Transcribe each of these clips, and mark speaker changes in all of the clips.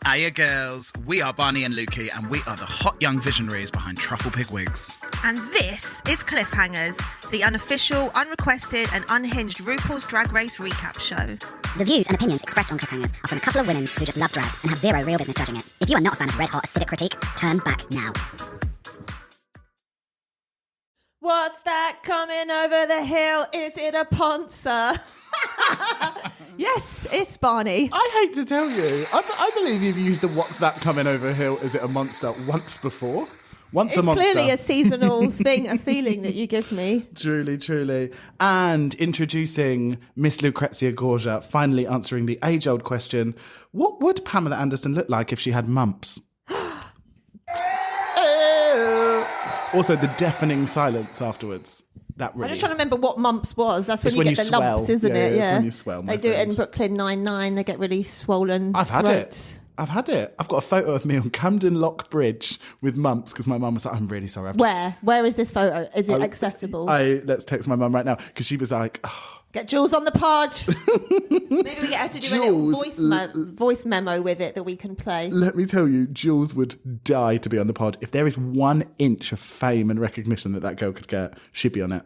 Speaker 1: Hiya girls, we are Barney and Lukey and we are the hot young visionaries behind Truffle Pig Wigs.
Speaker 2: And this is Cliffhangers, the unofficial, unrequested and unhinged RuPaul's Drag Race recap show.
Speaker 3: The views and opinions expressed on Cliffhangers are from a couple of women who just love drag and have zero real business judging it. If you are not a fan of red-hot acidic critique, turn back now.
Speaker 4: What's that coming over the hill? Is it a poncer? Yes, it's Barney.
Speaker 5: I hate to tell you, I believe you've used the "what's that coming over hill, is it a monster" once before. It's a monster.
Speaker 4: Clearly a seasonal thing, a feeling that you give me.
Speaker 5: Truly. And introducing Miss Lucrezia Gorgia, finally answering the age-old question, what would Pamela Anderson look like if she had mumps? Also, the deafening silence afterwards. That really...
Speaker 4: I'm just trying to remember what mumps was. That's when
Speaker 5: when
Speaker 4: you get
Speaker 5: you
Speaker 4: the lumps,
Speaker 5: swell.
Speaker 4: isn't it?
Speaker 5: It's when you swell, my
Speaker 4: They do it in
Speaker 5: friend.
Speaker 4: Brooklyn Nine-Nine. They get really swollen
Speaker 5: I've had
Speaker 4: throats.
Speaker 5: it. I've got a photo of me on Camden Lock Bridge with mumps because my mum was like, I'm really sorry.
Speaker 4: Where is this photo? Is it accessible?
Speaker 5: Let's text my mum right now because she was like... Oh.
Speaker 4: Get Jules on the pod. Maybe we get her to do a little voice memo with it that we can play.
Speaker 5: Let me tell you, Jules would die to be on the pod. If there is 1 inch of fame and recognition that girl could get, she'd be on it.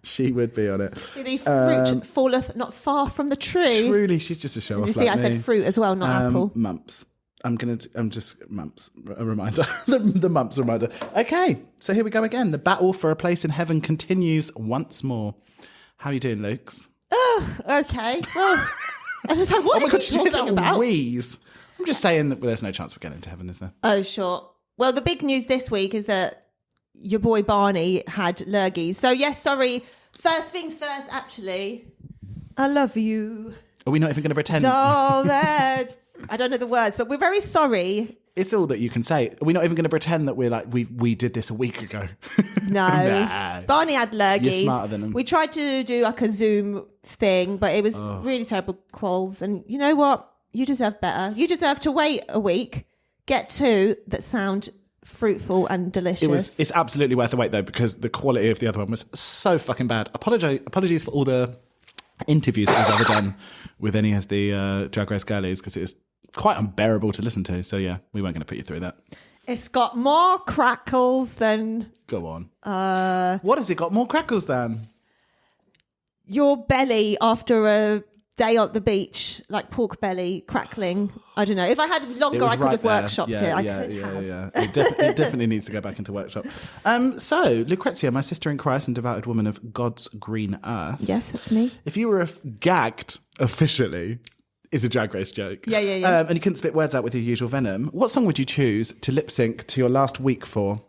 Speaker 5: She would be on it.
Speaker 4: See, the fruit falleth not far from the tree.
Speaker 5: Truly, she's just a show off.
Speaker 4: You see, I said fruit as well, not apple.
Speaker 5: Mumps. I'm just mumps. A reminder. the mumps reminder. Okay, so here we go again. The battle for a place in heaven continues once more. How are you doing, Lukes?
Speaker 4: Oh, okay. Well, I was just like, what
Speaker 5: Oh my
Speaker 4: is
Speaker 5: God,
Speaker 4: he
Speaker 5: did you hear
Speaker 4: talking
Speaker 5: that
Speaker 4: about?
Speaker 5: wheeze? I'm just saying that there's no chance we're getting to heaven, is there?
Speaker 4: Oh, sure. Well, the big news this week is that your boy Barney had lurgies. So, yes, sorry. First things first, actually. I love you.
Speaker 5: Are we not even going to pretend?
Speaker 4: So that... I don't know the words, but we're very sorry.
Speaker 5: It's all that you can say. Are we not even going to pretend that we're like, we did this a week ago?
Speaker 4: No.
Speaker 5: Nah.
Speaker 4: Barney had lurgies.
Speaker 5: You're smarter than him.
Speaker 4: We tried to do like a Zoom thing, but it was really terrible quals. And you know what? You deserve better. You deserve to wait a week, get 2 that sound fruitful and delicious.
Speaker 5: It's absolutely worth the wait, though, because the quality of the other one was so fucking bad. Apologies for all the interviews that I've ever done with any of the Drag Race girlies, because it is quite unbearable to listen to. So yeah, we weren't going to put you through that.
Speaker 4: It's got more crackles than...
Speaker 5: Go on. What has it got more crackles than?
Speaker 4: Your belly after a day on the beach, like pork belly crackling. I don't know. If I had longer, I could have workshopped it. I could have.
Speaker 5: Yeah. It definitely needs to go back into workshop. So, Lucrezia, my sister in Christ and devoted woman of God's green earth.
Speaker 4: Yes, that's me.
Speaker 5: If you were gagged officially... is a Drag Race joke. Yeah. And you couldn't spit words out with your usual venom. What song would you choose to lip sync to your last week for?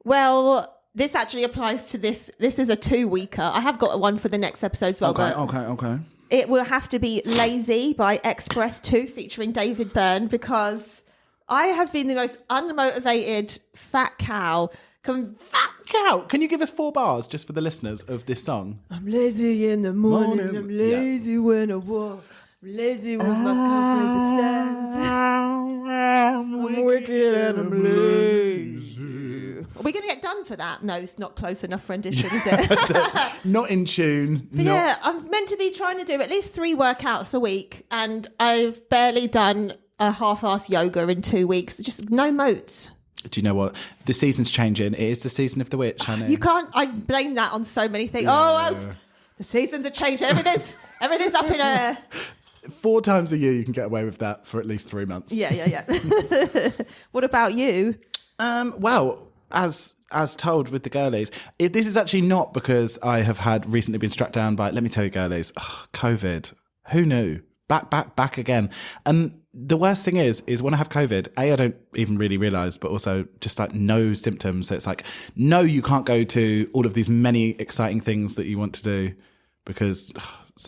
Speaker 4: Well, this actually applies to this. This is a 2-weeker. I have got one for the next episode as well.
Speaker 5: Okay.
Speaker 4: It will have to be Lazy by Express 2 featuring David Byrne, because I have been the most unmotivated fat cow.
Speaker 5: Fat cow! Can you give us 4 bars just for the listeners of this song?
Speaker 4: I'm lazy in the morning. I'm lazy when I walk. Lazy with my confidence. I'm wicked and I'm lazy. Are we going to get done for that? No, it's not close enough rendition, is it?
Speaker 5: Not in tune.
Speaker 4: But yeah, I'm meant to be trying to do at least 3 workouts a week, and I've barely done a half-ass yoga in 2 weeks. Just no motes.
Speaker 5: Do you know what? The season's changing. It is the season of the witch, honey.
Speaker 4: You can't... I blame that on so many things. The seasons are changing. Everything's up in air.
Speaker 5: 4 times a year you can get away with that for at least 3 months.
Speaker 4: Yeah. What about you?
Speaker 5: Well, as told with the girlies, this is actually not because I have had recently been struck down by, let me tell you girlies, COVID. Who knew? Back again. And the worst thing is when I have COVID, I don't even really realise, but also just like no symptoms. So it's like, no, you can't go to all of these many exciting things that you want to do because...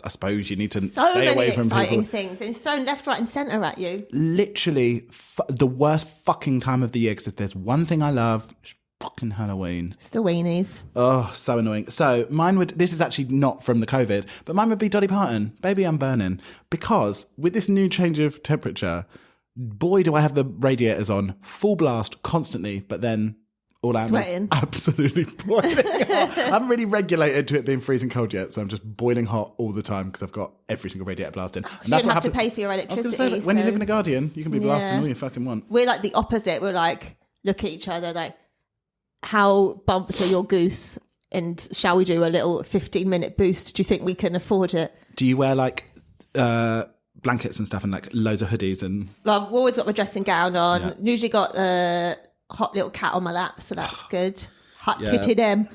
Speaker 5: I suppose you need to stay away from people. So many exciting
Speaker 4: things. It's thrown left, right and centre at you.
Speaker 5: Literally the worst fucking time of the year, because if there's one thing I love, it's fucking Halloween.
Speaker 4: It's the weenies.
Speaker 5: Oh, so annoying. So this is actually not from the COVID, but mine would be Dolly Parton, Baby I'm Burning. Because with this new change of temperature, boy, do I have the radiators on full blast constantly, but then All I am
Speaker 2: Sweating.
Speaker 5: is absolutely boiling hot. I haven't really regulated to it being freezing cold yet, so I'm just boiling hot all the time because I've got every single radiator blasting. And
Speaker 2: You don't have to pay for your
Speaker 5: I was
Speaker 2: electricity.
Speaker 5: going to say, that when you
Speaker 2: so-
Speaker 5: live in a Guardian, you can be blasting
Speaker 2: Yeah.
Speaker 5: all you fucking want.
Speaker 2: We're like the opposite. We're like, look at each other like, how bumped are your goose? And shall we do a little 15-minute boost? Do you think we can afford it?
Speaker 5: Do you wear like blankets and stuff and like loads of hoodies and...
Speaker 2: Well, I've always got my dressing gown on.
Speaker 5: Yeah.
Speaker 2: Usually got a hot little cat on my lap, so that's good. Hot
Speaker 5: Yeah.
Speaker 2: kitty them.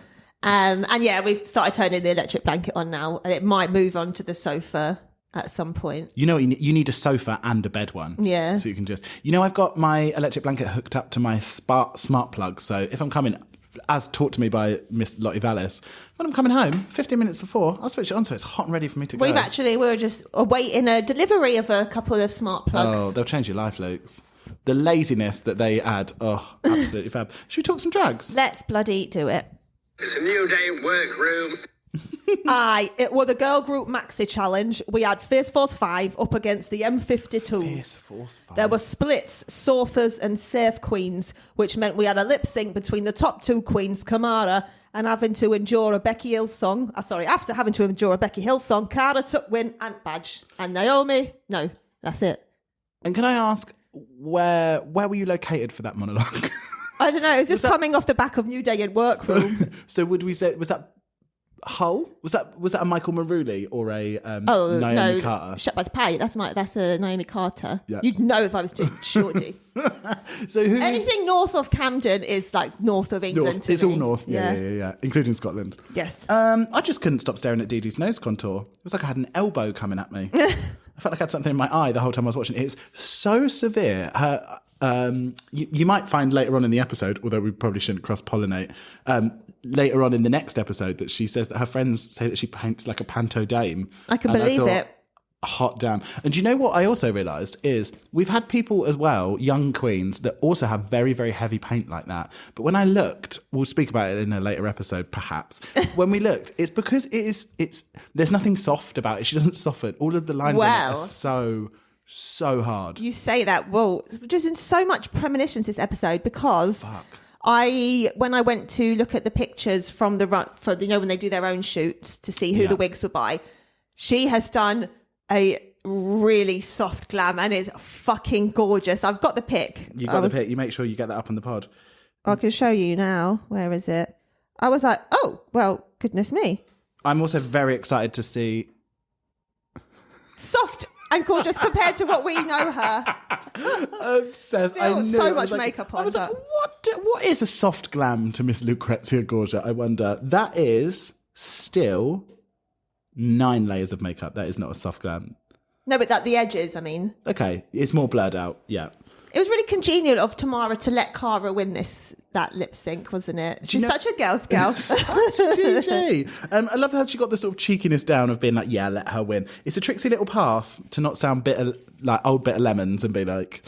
Speaker 2: And yeah, we've started turning the electric blanket on now, and it might move on to the sofa at some point.
Speaker 5: You know, you need a sofa and a bed one.
Speaker 2: Yeah.
Speaker 5: So you can just... You know, I've got my electric blanket hooked up to my smart plug, so if I'm coming... As taught to me by Miss Lottie Vallis, when I'm coming home, 15 minutes before, I'll switch it on so it's hot and ready for me to go.
Speaker 2: We were just awaiting a delivery of a couple of smart plugs.
Speaker 5: Oh, they'll change your life, Lukes. The laziness that they add, oh, absolutely fab. Should we talk some drags?
Speaker 2: Let's bloody do it.
Speaker 6: It's a new day in workroom.
Speaker 2: It was the girl group maxi challenge. We had Fierce Force 5 up against the M52s.
Speaker 5: Fierce Force 5.
Speaker 2: There were splits, sofas and safe queens, which meant we had a lip sync between the top two queens, Kamara, and having to endure a Becky Hill song. After having to endure a Becky Hill song, Cara took win and badge. And Naomi, no, that's it.
Speaker 5: And can I ask, where were you located for that monologue?
Speaker 2: I don't know, it was just coming off the back of New Day in Workroom.
Speaker 5: So would we say, was that Hull? Was that a Michael Marouli or a
Speaker 2: Oh,
Speaker 5: Naomi
Speaker 2: no,
Speaker 5: Carter?
Speaker 2: Shut by Pay. That's a Naomi Carter.
Speaker 5: Yeah.
Speaker 2: You'd know if I was doing shorty.
Speaker 5: So who is...
Speaker 2: Anything north of Camden is like north of England.
Speaker 5: North.
Speaker 2: to
Speaker 5: It's
Speaker 2: me.
Speaker 5: all north. Yeah. Including Scotland.
Speaker 2: Yes.
Speaker 5: I just couldn't stop staring at Dee Dee's nose contour. It was like I had an elbow coming at me. I felt like I had something in my eye the whole time I was watching it. It's so severe. Her, you might find later on in the episode, although we probably shouldn't cross-pollinate, later on in the next episode that she says that her friends say that she paints like a panto dame.
Speaker 2: I can
Speaker 5: And
Speaker 2: believe
Speaker 5: thought,
Speaker 2: it.
Speaker 5: Hot damn. And do you know what I also realised is we've had people as well, young queens, that also have very, very heavy paint like that. But when I looked, we'll speak about it in a later episode perhaps, when we looked, it's because it's there's nothing soft about it. She doesn't soften. All of the lines on it
Speaker 2: Well.
Speaker 5: are so hard.
Speaker 2: You say that. Well, just in so much premonitions this episode because
Speaker 5: Fuck.
Speaker 2: when I went to look at the pictures from the run for when they do their own shoots to see who
Speaker 5: Yeah.
Speaker 2: the wigs were by, she has done a really soft glam and it's fucking gorgeous. I've got the pic.
Speaker 5: You got the pic. You make sure you get that up on the pod.
Speaker 2: I can show you now. Where is it? I was like, oh, well, goodness me.
Speaker 5: I'm also very excited to see...
Speaker 2: Soft and gorgeous compared to what we know her.
Speaker 5: Obsessed.
Speaker 2: Still
Speaker 5: I knew
Speaker 2: so
Speaker 5: it. I
Speaker 2: much
Speaker 5: was like-
Speaker 2: makeup on,
Speaker 5: I was like,
Speaker 2: but-
Speaker 5: what is a soft glam to Miss Lucrezia Gorgia? I wonder. That is still 9 layers of makeup. That is not a soft glam.
Speaker 2: No, but the edges, I mean.
Speaker 5: Okay, it's more blurred out. Yeah.
Speaker 2: It was really congenial of Tamara to let Cara win that lip sync, wasn't it? She's
Speaker 5: know-
Speaker 2: such a girl's girl.
Speaker 5: GG. I love how she got the sort of cheekiness down of being like, yeah, let her win. It's a tricksy little path to not sound bitter, like old bitter lemons, and be like,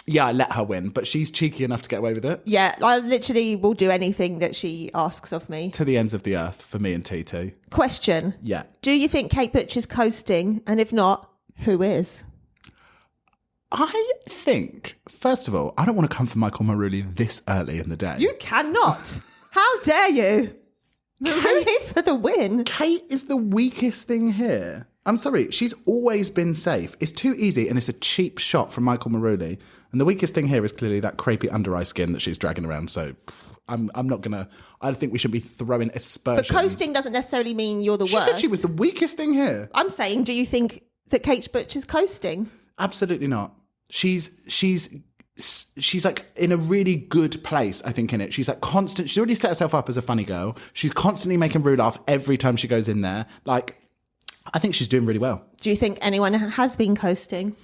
Speaker 5: yeah, I let her win. But she's cheeky enough to get away with it.
Speaker 2: Yeah, I literally will do anything that she asks of me.
Speaker 5: To the ends of the earth for me and TT.
Speaker 2: Question.
Speaker 5: Yeah.
Speaker 2: Do you think Kate Butcher's coasting? And if not, who is?
Speaker 5: I think, first of all, I don't want to come for Michael Marouli this early in the day.
Speaker 2: You cannot. How dare you? Marouli for the win.
Speaker 5: Kate is the weakest thing here. I'm sorry, she's always been safe. It's too easy and it's a cheap shot from Michael Marouli. And the weakest thing here is clearly that crepey under eye skin that she's dragging around. So I'm not going to... I think we should be throwing aspersions.
Speaker 2: But coasting doesn't necessarily mean you're the
Speaker 5: She
Speaker 2: worst.
Speaker 5: said she was the weakest thing here.
Speaker 2: I'm saying, do you think that Kate Butcher's coasting?
Speaker 5: Absolutely not. She's like in a really good place, I think, in it. She's like constant. She's already set herself up as a funny girl. She's constantly making Rue laugh every time she goes in there. Like, I think she's doing really well.
Speaker 2: Do you think anyone has been coasting?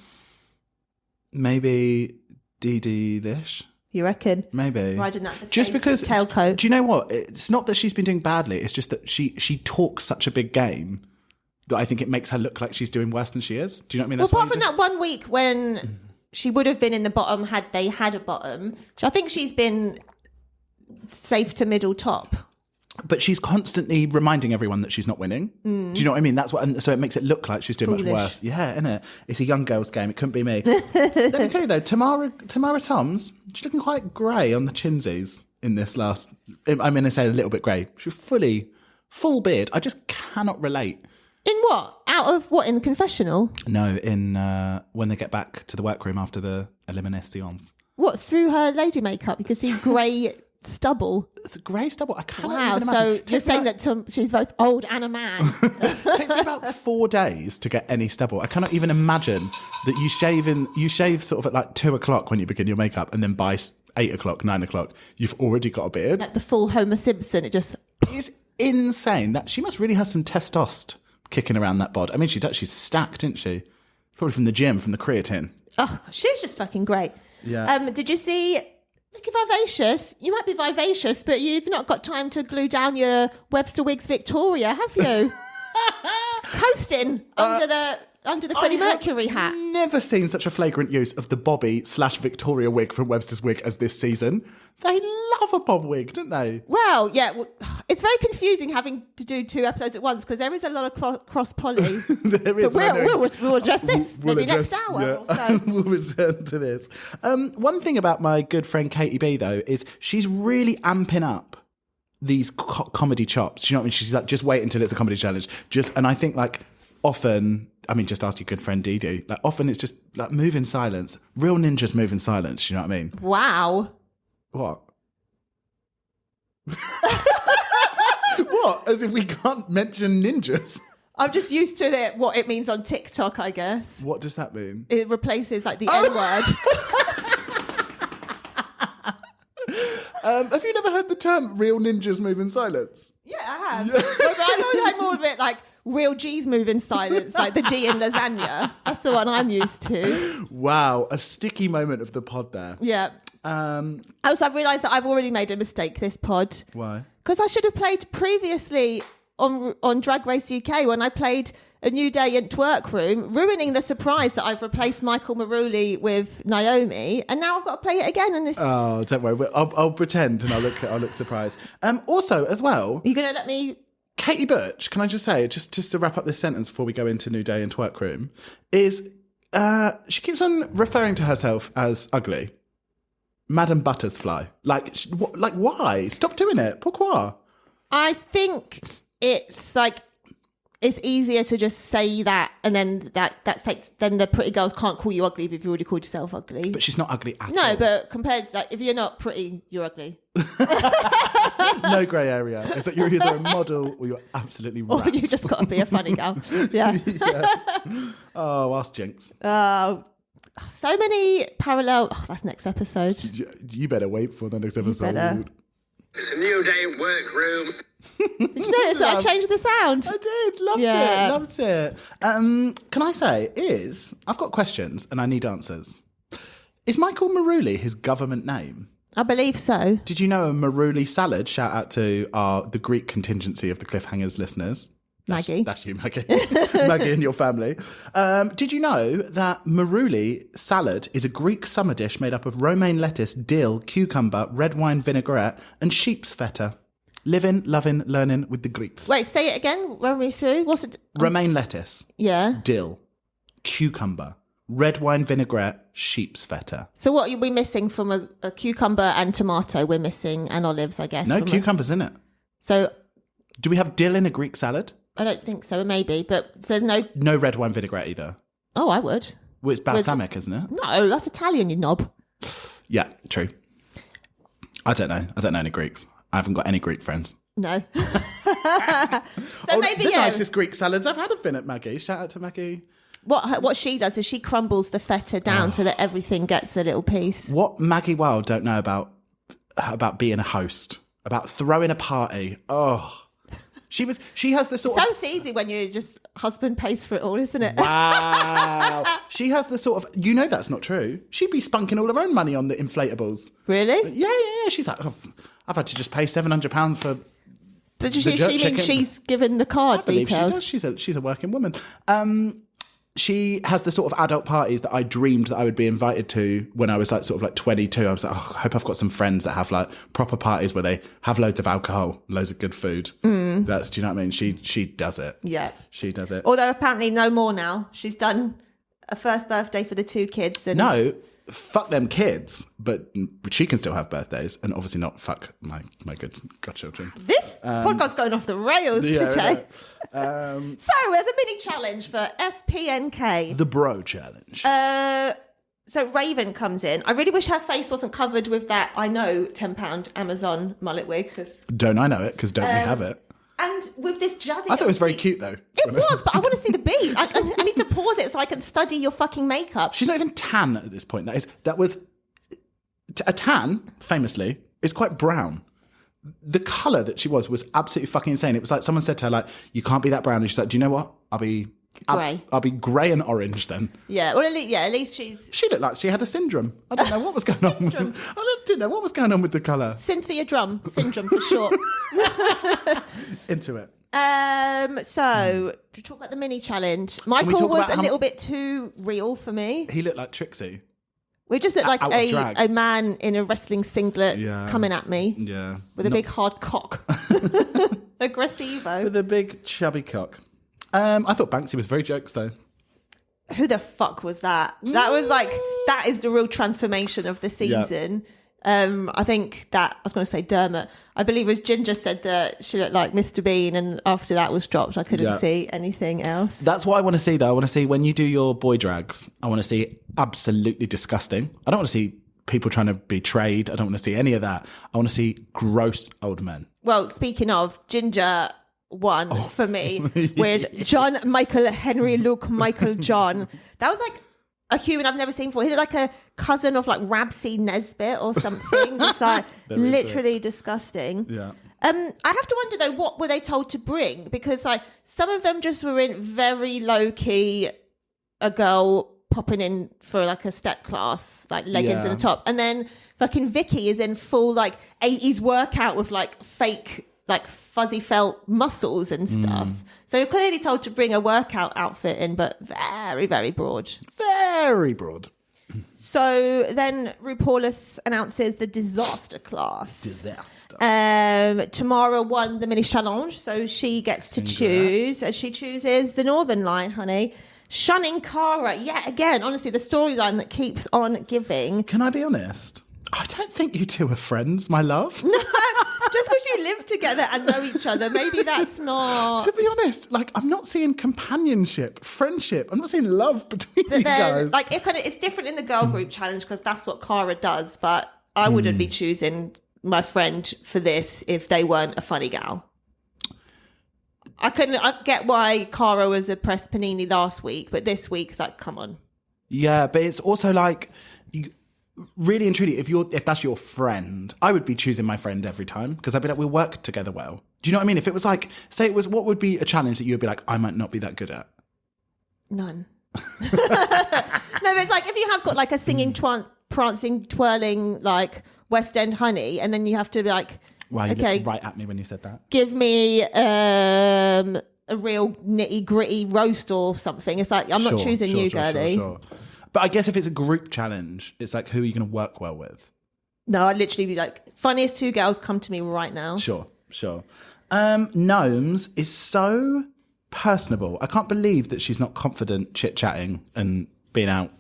Speaker 5: Maybe Dee Dee Lish.
Speaker 2: You reckon?
Speaker 5: Maybe.
Speaker 2: Riding that
Speaker 5: Just because
Speaker 2: tailcoat.
Speaker 5: Do you know what? It's not that she's been doing badly. It's just that she talks such a big game that I think it makes her look like she's doing worse than she is. Do you know what I mean?
Speaker 2: Well,
Speaker 5: That's why
Speaker 2: apart from that 1 week when she would have been in the bottom had they had a bottom, I think she's been safe to middle top.
Speaker 5: But she's constantly reminding everyone that she's not winning. Do you know what I mean? That's what, and so it makes it look like she's doing
Speaker 2: Foolish.
Speaker 5: much worse. Yeah, innit? It's a young girl's game. It couldn't be me. Let me tell you though, Tamara Toms, she's looking quite grey on the chinsies. in this last. I'm going to say a little bit grey. She was full beard. I just cannot relate.
Speaker 2: In what? Out of what? In the confessional?
Speaker 5: No, in when they get back to the workroom after the eliminations.
Speaker 2: What, through her lady makeup? You can see grey stubble.
Speaker 5: It's grey stubble. I cannot
Speaker 2: Wow,
Speaker 5: even
Speaker 2: so
Speaker 5: imagine.
Speaker 2: you're saying that she's both old and a man.
Speaker 5: It takes me about 4 days to get any stubble. I cannot even imagine that you shave sort of at like 2 o'clock when you begin your makeup, and then by 8 o'clock, 9 o'clock, you've already got a beard.
Speaker 2: Like the full Homer Simpson, it just...
Speaker 5: It's insane. That she must really have some testosterone kicking around that bod. I mean, she's stacked, isn't she? Probably from the gym, from the creatine.
Speaker 2: Oh, she's just fucking great.
Speaker 5: Yeah.
Speaker 2: Did you see... Look at vivacious. You might be vivacious, but you've not got time to glue down your Webster Wigs Victoria, have you? Coasting under the Freddie Mercury hat.
Speaker 5: Never seen such a flagrant use of the Bobby/Victoria wig from Webster's Wig as this season. They love a bob wig, don't they?
Speaker 2: Well, yeah, it's very confusing having to do 2 episodes at once because there is a lot of cross-poly.
Speaker 5: There is.
Speaker 2: But we'll address this maybe next hour
Speaker 5: yeah.
Speaker 2: or so.
Speaker 5: We'll return to this. One thing about my good friend Katie B, though, is she's really amping up these comedy chops. Do you know what I mean? She's like, just wait until it's a comedy challenge. And I think, like, often... I mean, just ask your good friend Dee. Like, often it's just like move in silence. Real ninjas move in silence. You know what I mean?
Speaker 2: Wow.
Speaker 5: What? What? As if we can't mention ninjas?
Speaker 2: I'm just used to what it means on TikTok, I guess.
Speaker 5: What does that mean?
Speaker 2: It replaces like the N word.
Speaker 5: Have you never heard the term "real ninjas move in silence"?
Speaker 2: Yeah, I have. But I've always had more of it like real G's move in silence, like the G in lasagna. That's the one I'm used to.
Speaker 5: Wow, a sticky moment of the pod there.
Speaker 2: Yeah. Also, I've realised that I've already made a mistake this pod.
Speaker 5: Why?
Speaker 2: Because I should have played previously on Drag Race UK when I played A New Day in Twerk Room, ruining the surprise that I've replaced Michael Marouli with Naomi, and now I've got to play it again. And it's...
Speaker 5: Oh, don't worry. I'll pretend and I'll look surprised. Also, as well,
Speaker 2: Are you going to let me...
Speaker 5: Katie Birch, can I just say, just to wrap up this sentence before we go into New Day in Twerk Room, is she keeps on referring to herself as ugly. Madam Buttersfly. Like, why? Stop doing it. Pourquoi?
Speaker 2: I think it's like... It's easier to just say that, and then that's like, then the pretty girls can't call you ugly if you've already called yourself ugly.
Speaker 5: But she's not ugly at all.
Speaker 2: No, but compared to, like, if you're not pretty, you're ugly.
Speaker 5: No grey area. It's that you're either a model or you're absolutely
Speaker 2: Or
Speaker 5: rats.
Speaker 2: you just got to be a funny gal. Yeah.
Speaker 5: Oh, ask Jinx.
Speaker 2: So many parallel... Oh, that's next episode.
Speaker 5: You better wait for the next episode.
Speaker 2: better.
Speaker 6: It's a new day in workroom.
Speaker 2: Did you notice that I changed the sound?
Speaker 5: I did. Loved it. Can I say, I've got questions and I need answers. Is Michael Marouli his government name?
Speaker 2: I believe so.
Speaker 5: Did you know a Marouli salad? Shout out to the Greek contingency of the Cliffhangers listeners.
Speaker 2: Maggie.
Speaker 5: That's you, Maggie. Maggie and your family. Did you know that Marouli salad is a Greek summer dish made up of romaine lettuce, dill, cucumber, red wine vinaigrette, and sheep's feta? Living, loving, learning with the Greeks.
Speaker 2: Wait, say it again. Run me through. What's it?
Speaker 5: Romaine lettuce,
Speaker 2: Yeah.
Speaker 5: dill, cucumber, red wine vinaigrette, sheep's feta.
Speaker 2: So what are we missing from a cucumber and tomato? We're missing, and olives, I guess.
Speaker 5: No
Speaker 2: from
Speaker 5: cucumbers in it.
Speaker 2: So
Speaker 5: Do we have dill in a Greek salad?
Speaker 2: I don't think so. Maybe, but there's no.
Speaker 5: No red wine vinaigrette either.
Speaker 2: Oh, I would.
Speaker 5: Well, it's balsamic, isn't it?
Speaker 2: No, that's Italian, you knob.
Speaker 5: Yeah, true. I don't know any Greeks. I haven't got any Greek friends.
Speaker 2: No. So maybe
Speaker 5: the
Speaker 2: yeah.
Speaker 5: nicest Greek salads I've had have been at Maggie. Shout out to Maggie.
Speaker 2: What she does is she crumbles the feta down so that everything gets a little piece.
Speaker 5: What Maggie Wild don't know about being a host, about throwing a party. Oh, she has the sort of...
Speaker 2: Sounds easy when you just husband pays for it all, isn't it?
Speaker 5: Wow. She has the sort of... You know that's not true. She'd be spunking all her own money on the inflatables.
Speaker 2: Really?
Speaker 5: Yeah. She's like, oh, I've had to just pay £700 for...
Speaker 2: But
Speaker 5: the
Speaker 2: she
Speaker 5: jerk
Speaker 2: means
Speaker 5: chicken.
Speaker 2: she's given the card
Speaker 5: I believe
Speaker 2: details.
Speaker 5: she does. She's a working woman. She has the sort of adult parties that I dreamed that I would be invited to when I was like sort of like 22. I was like, oh, I hope I've got some friends that have like proper parties where they have loads of alcohol, loads of good food. That's, do you know what I mean? She does it.
Speaker 2: Yeah.
Speaker 5: She does it.
Speaker 2: Although apparently no more now. She's done a first birthday for the 2 kids. And
Speaker 5: No, fuck them kids, but she can still have birthdays, and obviously not fuck my good godchildren.
Speaker 2: This podcast's going off the rails today. So there's a mini challenge for SPNK.
Speaker 5: The bro challenge.
Speaker 2: So Raven comes in. I really wish her face wasn't covered with that, I know, £10 Amazon mullet wig.
Speaker 5: Don't I know it? Because don't we have it?
Speaker 2: And with this jazzy...
Speaker 5: I thought it was very cute, though.
Speaker 2: It was, but I want to see the beat. I need to pause it so I can study your fucking makeup.
Speaker 5: She's not even tan at this point. That was... A tan, famously, is quite brown. The colour that she was absolutely fucking insane. It was like someone said to her, like, you can't be that brown. And she's like, do you know what? I'll be grey and orange then.
Speaker 2: Yeah, well, at least she's...
Speaker 5: She looked like she had a syndrome. I don't know what was going on. I didn't know what was going on with the colour.
Speaker 2: Cynthia Drum syndrome for short.
Speaker 5: Into it.
Speaker 2: So, to talk about the mini challenge, Michael was a little bit too real for me.
Speaker 5: He looked like Trixie.
Speaker 2: We just looked like a man in a wrestling singlet coming at me.
Speaker 5: Yeah.
Speaker 2: With a big hard cock. Aggressivo.
Speaker 5: With a big chubby cock. I thought Banksy was very jokes, though.
Speaker 2: Who the fuck was that? That was like, that is the real transformation of the season. I think that, I was going to say Dermot. I believe it was Ginger said that she looked like Mr. Bean, and after that was dropped, I couldn't see anything else.
Speaker 5: That's what I want to see, though. I want to see when you do your boy drags, I want to see absolutely disgusting. I don't want to see people trying to be trade. I don't want to see any of that. I want to see gross old men.
Speaker 2: Well, speaking of, Ginger won for me with John, Michael, Henry, Luke, Michael, John. That was like a human I've never seen before. He looked like a cousin of like Rabsy Nesbitt or something. It's like literally disgusting.
Speaker 5: Yeah.
Speaker 2: I have to wonder though, what were they told to bring? Because like some of them just were in very low key, a girl popping in for like a step class, like leggings and a top, and then fucking Vicky is in full like 80s workout with like fake like fuzzy felt muscles and stuff. So you're clearly told to bring a workout outfit in, but very, very broad.
Speaker 5: Very broad.
Speaker 2: So then RuPaul announces the disaster class. Tamara won the mini challenge, so she gets to choose. She chooses the Northern Line, honey. Shunning Cara, yet again, honestly, the storyline that keeps on giving.
Speaker 5: Can I be honest? I don't think you two are friends, my love.
Speaker 2: No, just because you live together and know each other, maybe that's not...
Speaker 5: To be honest, like, I'm not seeing companionship, friendship. I'm not seeing love between you guys.
Speaker 2: Like, it's different in the girl group challenge because that's what Cara does, but I wouldn't be choosing my friend for this if they weren't a funny gal. I get why Cara was a press panini last week, but this week it's like, come on.
Speaker 5: Yeah, but it's also like... Really and truly, if that's your friend, I would be choosing my friend every time because I'd be like, we work together well. Do you know what I mean? If it was like, say it was, what would be a challenge that you would be like, I might not be that good at?
Speaker 2: None. No, but it's like if you have got like a singing, prancing, twirling, like West End honey, and then you have to be like,
Speaker 5: wow, you looked right at me when you said that.
Speaker 2: Give me a real nitty gritty roast or something. It's like, I'm not choosing you, girlie.
Speaker 5: Sure. But I guess if it's a group challenge, it's like, who are you going to work well with?
Speaker 2: No, I'd literally be like, funniest two girls come to me right now.
Speaker 5: Sure. Gnomes is so personable. I can't believe that she's not confident chit-chatting and being out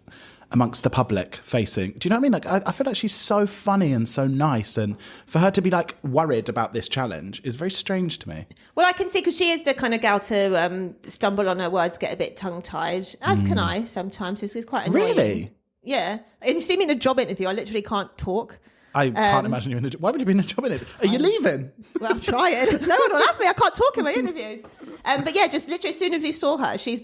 Speaker 5: amongst the public facing. Do you know what I mean? Like, I feel like she's so funny and so nice, and for her to be like worried about this challenge is very strange to me.
Speaker 2: Well, I can see, because she is the kind of gal to stumble on her words, get a bit tongue-tied, as can I sometimes. It's quite annoying.
Speaker 5: Really?
Speaker 2: Yeah. And you see me in the job interview, I literally can't talk.
Speaker 5: I can't imagine you in the job. Why would you be in the job interview? Are you leaving?
Speaker 2: Well, I'm trying. No one will have me. I can't talk in my interviews. But yeah, just literally as soon as we saw her, she's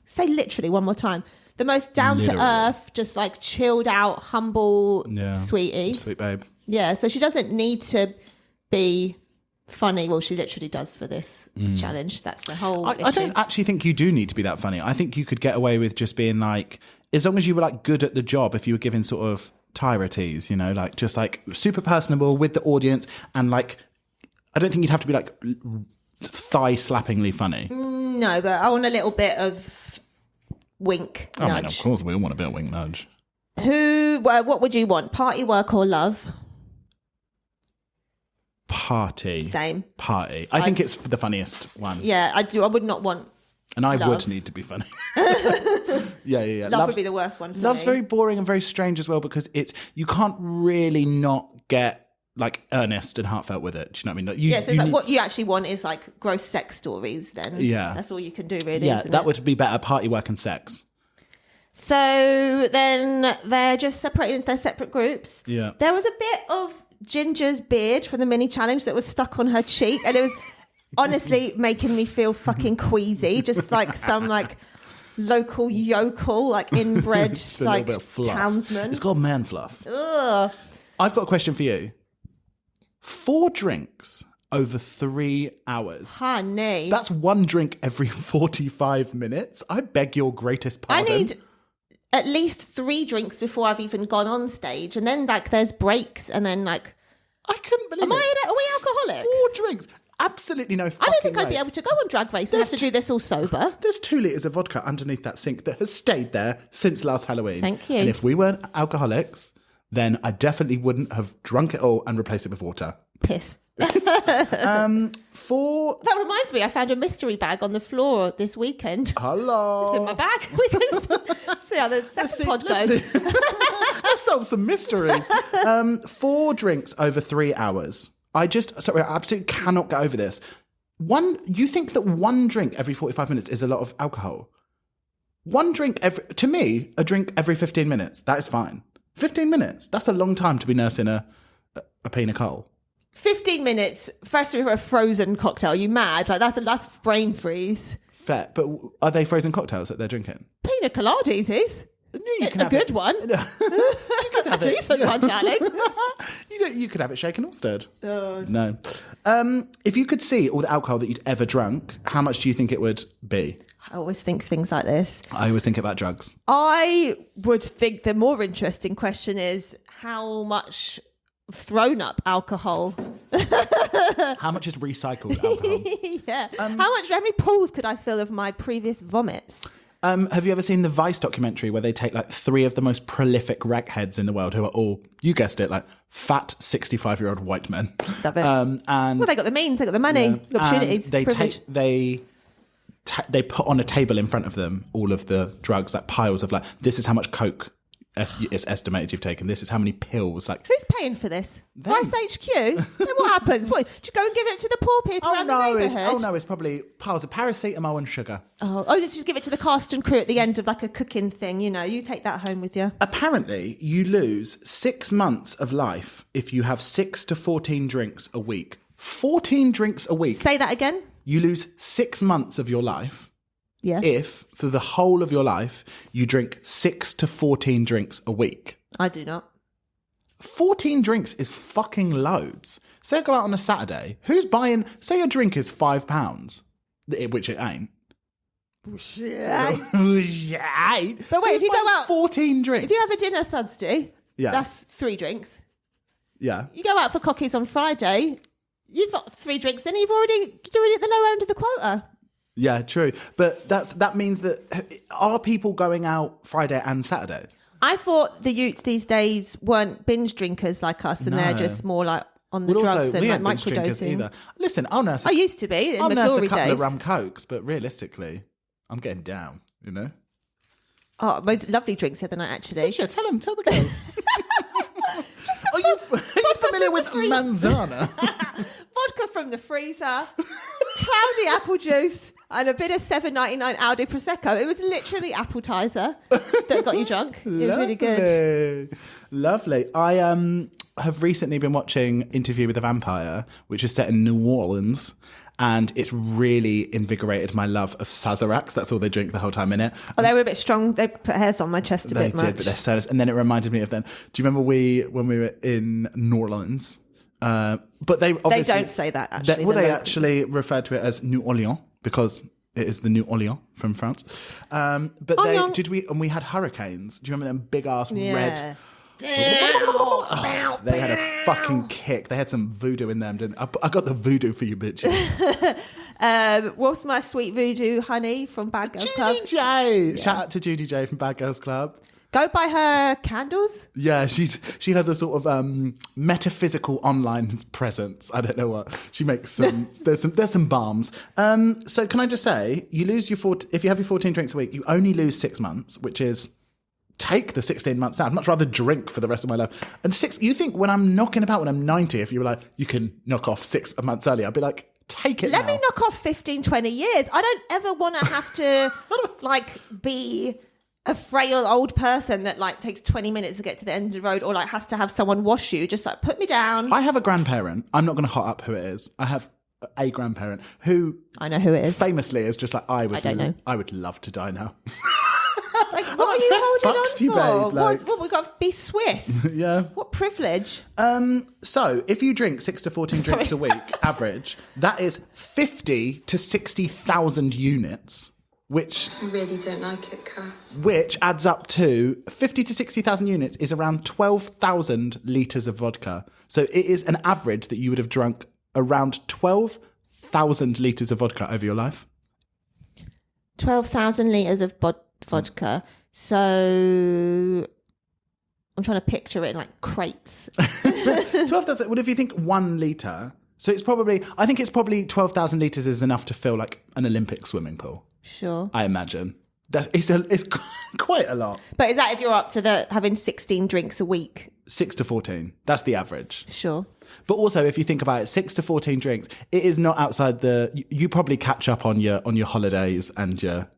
Speaker 2: say literally one more time. The most down-to-earth, just like chilled out, humble sweetie.
Speaker 5: Sweet babe.
Speaker 2: Yeah, so she doesn't need to be funny. Well, she literally does for this challenge. That's the whole issue.
Speaker 5: I don't actually think you do need to be that funny. I think you could get away with just being like, as long as you were like good at the job, if you were giving sort of Tyra-tease, you know, like just like super personable with the audience, and like, I don't think you'd have to be like thigh-slappingly funny.
Speaker 2: No, but I want a little bit of wink nudge.
Speaker 5: I mean, of course we all want a bit of wink nudge.
Speaker 2: What would you want? Party, work, or love?
Speaker 5: Party.
Speaker 2: Same.
Speaker 5: Party. I think it's the funniest one.
Speaker 2: Yeah, I do. I would not want
Speaker 5: And I
Speaker 2: Love.
Speaker 5: would need to be funny. Yeah.
Speaker 2: Love would be the worst one for
Speaker 5: Love's
Speaker 2: me.
Speaker 5: very boring and very strange as well because you can't really not get like earnest and heartfelt with it. Do you know what I mean?
Speaker 2: So it's like what you actually want is like gross sex stories then.
Speaker 5: Yeah.
Speaker 2: That's all you can do really,
Speaker 5: Yeah,
Speaker 2: isn't
Speaker 5: that
Speaker 2: it?
Speaker 5: would be better. Party, work and sex.
Speaker 2: So then they're just separated into their separate groups.
Speaker 5: Yeah.
Speaker 2: There was a bit of Ginger's beard from the mini challenge that was stuck on her cheek, and it was honestly making me feel fucking queasy, just like some like local yokel, like inbred
Speaker 5: Just a
Speaker 2: like
Speaker 5: little bit of fluff.
Speaker 2: townsman.
Speaker 5: It's called man fluff.
Speaker 2: Ugh.
Speaker 5: I've got a question for you. 4 drinks over 3 hours.
Speaker 2: Honey.
Speaker 5: That's 1 drink every 45 minutes. I beg your greatest
Speaker 2: I
Speaker 5: pardon.
Speaker 2: need at least 3 drinks before I've even gone on stage, and then like there's breaks, and then like
Speaker 5: I couldn't believe
Speaker 2: am
Speaker 5: it.
Speaker 2: are we alcoholics?
Speaker 5: 4 drinks. Absolutely no fucking
Speaker 2: I don't think I'd
Speaker 5: way.
Speaker 2: be able to go on Drag Race and have to do this all sober.
Speaker 5: There's 2 litres of vodka underneath that sink that has stayed there since last Halloween.
Speaker 2: Thank you.
Speaker 5: And if we weren't alcoholics, then I definitely wouldn't have drunk it all and replaced it with water.
Speaker 2: Piss.
Speaker 5: 4...
Speaker 2: That reminds me, I found a mystery bag on the floor this weekend.
Speaker 5: Hello.
Speaker 2: It's in my bag. We can see how the second pod goes.
Speaker 5: Let's solve some mysteries. 4 drinks over 3 hours. I absolutely cannot get over this. You think that 1 drink every 45 minutes is a lot of alcohol? 1 drink to me, a drink every 15 minutes, that is fine. 15 minutes, that's a long time to be nursing a pina colada.
Speaker 2: 15 minutes, first for a frozen cocktail. You mad? Like that's brain freeze.
Speaker 5: Fair, but are they frozen cocktails that they're drinking?
Speaker 2: Pina coladas is
Speaker 5: You can
Speaker 2: a
Speaker 5: have
Speaker 2: good
Speaker 5: it.
Speaker 2: one.
Speaker 5: You could have
Speaker 2: A
Speaker 5: it.
Speaker 2: decent one, darling.
Speaker 5: You could have it shaken or stirred. No. If you could see all the alcohol that you'd ever drunk, how much do you think it would be?
Speaker 2: I always think things like this.
Speaker 5: I always think about drugs.
Speaker 2: I would think the more interesting question is how much thrown up alcohol.
Speaker 5: How much is recycled alcohol?
Speaker 2: Yeah. How many pools could I fill of my previous vomits?
Speaker 5: Have you ever seen the Vice documentary where they take like 3 of the most prolific wreckheads in the world who are all, you guessed it, like fat 65-year-old white men?
Speaker 2: Love it.
Speaker 5: And
Speaker 2: Well, they got the means, they got the money, the opportunities,
Speaker 5: and
Speaker 2: privilege.
Speaker 5: they put on a table in front of them all of the drugs, like piles of like, this is how much coke is estimated you've taken. This is how many pills. Like,
Speaker 2: Who's paying for this? Vice HQ? Then what happens? What, do you go and give it to the poor people around the neighbourhood?
Speaker 5: it's probably piles of paracetamol and sugar.
Speaker 2: Let's just give it to the cast and crew at the end of like a cooking thing. You know, you take that home with you.
Speaker 5: Apparently, you lose 6 months of life if you have 6 to 14 drinks a week. 14 drinks a week.
Speaker 2: Say that again.
Speaker 5: You lose 6 months of your life
Speaker 2: Yes.
Speaker 5: if, for the whole of your life, you drink 6 to 14 drinks a week.
Speaker 2: I do not.
Speaker 5: 14 drinks is fucking loads. Say I go out on a Saturday. Who's buying... Say your drink is £5, which it ain't.
Speaker 2: Shit.
Speaker 5: But
Speaker 2: wait, if you go out...
Speaker 5: 14 drinks.
Speaker 2: If you have a dinner Thursday,
Speaker 5: Yeah.
Speaker 2: that's 3 drinks.
Speaker 5: Yeah.
Speaker 2: You go out for cockies on Friday, you've got 3 drinks in, you're already at the low end of the quota.
Speaker 5: Yeah, true. But that means that... Are people going out Friday and Saturday?
Speaker 2: I thought the youths these days weren't binge drinkers like us, and they're just more like on the
Speaker 5: Well,
Speaker 2: drugs
Speaker 5: also,
Speaker 2: and
Speaker 5: we
Speaker 2: like
Speaker 5: ain't binge drinkers
Speaker 2: microdosing.
Speaker 5: either. Listen, I'll nurse...
Speaker 2: I used to be in
Speaker 5: I'll
Speaker 2: the
Speaker 5: nurse
Speaker 2: glory
Speaker 5: a couple
Speaker 2: days.
Speaker 5: of rum cokes, but realistically, I'm getting down, you know?
Speaker 2: Oh, I made lovely drinks the other night, actually.
Speaker 5: Sure, tell the girls. Are you familiar with manzana?
Speaker 2: Vodka from the freezer, cloudy apple juice, and a bit of $7.99 Aldi Prosecco. It was literally appetizer that got you drunk. It was really good.
Speaker 5: Lovely. I have recently been watching Interview with a Vampire, which is set in New Orleans. And it's really invigorated my love of Sazeracs. That's all they drink the whole time in it.
Speaker 2: Oh, they were a bit strong. They put hairs on my chest a
Speaker 5: They
Speaker 2: bit much.
Speaker 5: did, but they're so nice. And then it reminded me of them. Do you remember when we were in New Orleans? But they obviously...
Speaker 2: They don't say that, actually.
Speaker 5: They actually refer to it as New Orleans because it is the New Orleans from France. But we had hurricanes. Do you remember them big ass red... They had a fucking kick. They had some voodoo in them, didn't they? I got the voodoo for you bitches.
Speaker 2: What's my sweet voodoo honey from Bad Girls Club?
Speaker 5: Judy J. Shout out to Judy J from Bad Girls Club.
Speaker 2: Go buy her candles.
Speaker 5: Yeah, she has a sort of metaphysical online presence. I don't know what she makes. There's some balms. So can I just say, you lose if you have your 14 drinks a week, you only lose 6 months, which is take the 16 months down. I'd much rather drink for the rest of my life. And you think when I'm knocking about when I'm 90, if you were like, you can knock off 6 months earlier, I'd be like, take it.
Speaker 2: Let
Speaker 5: now.
Speaker 2: me knock off 15, 20 years. I don't ever want to have to be a frail old person that takes 20 minutes to get to the end of the road, or has to have someone wash you. Just put me down.
Speaker 5: I have a grandparent. I'm not going to hot up who it is. I have a grandparent who
Speaker 2: I know who it is.
Speaker 5: Famously is just I
Speaker 2: don't know.
Speaker 5: I would love to die now.
Speaker 2: What are you holding on
Speaker 5: you,
Speaker 2: for?
Speaker 5: babe.
Speaker 2: What we got to be Swiss?
Speaker 5: Yeah.
Speaker 2: What privilege?
Speaker 5: So if you drink 6 to 14 drinks a week, average, that is 50 to 60,000 units. Which
Speaker 7: I really don't like it, Kath.
Speaker 5: Which adds up to 50 to 60,000 units is around 12,000 litres of vodka. So it is an average that you would have drunk around 12,000 litres of vodka over your life.
Speaker 2: 12,000 litres of vodka. So I'm trying to picture it in crates.
Speaker 5: 12,000. Well, if you think 1 litre, so I think it's probably 12,000 litres is enough to fill an Olympic swimming pool.
Speaker 2: Sure.
Speaker 5: I imagine. It's quite a lot.
Speaker 2: But is that if you're up to having 16 drinks a week?
Speaker 5: 6 to 14. That's the average.
Speaker 2: Sure.
Speaker 5: But also, if you think about it, 6 to 14 drinks, it is not outside you probably catch up on your holidays and your...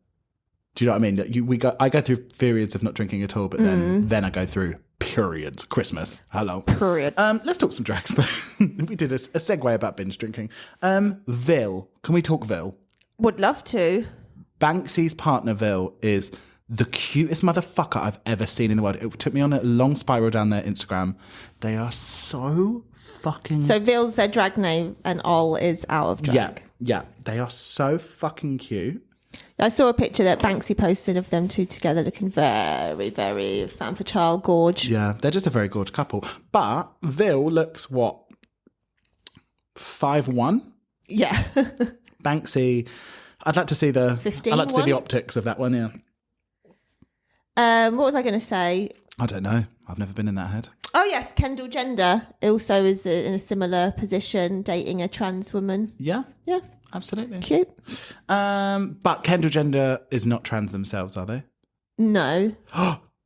Speaker 5: Do you know what I mean? I go through periods of not drinking at all, but then I go through periods. Christmas. Hello.
Speaker 2: Period.
Speaker 5: Let's talk some drags though. We did a segue about binge drinking. Vil. Can we talk Vil?
Speaker 2: Would love to.
Speaker 5: Banksy's partner, Vil, is the cutest motherfucker I've ever seen in the world. It took me on a long spiral down their Instagram. They are so fucking...
Speaker 2: So Vil's their drag name and Ol is out of drag.
Speaker 5: Yeah. They are so fucking cute.
Speaker 2: I saw a picture that Banksy posted of them two together looking very, very femme fatale gorge.
Speaker 5: Yeah, they're just a very gorgeous couple. But Vil looks, 5'1"?
Speaker 2: Yeah.
Speaker 5: Banksy... I'd like to see the
Speaker 2: 15
Speaker 5: I'd like to see the optics of that one, yeah.
Speaker 2: What was I going to say?
Speaker 5: I don't know. I've never been in that head.
Speaker 2: Oh, yes. Kendall Jenner also is in a similar position, dating a trans woman.
Speaker 5: Yeah.
Speaker 2: Yeah.
Speaker 5: Absolutely.
Speaker 2: Cute.
Speaker 5: But Kendall Jenner is not trans themselves, are they?
Speaker 2: No.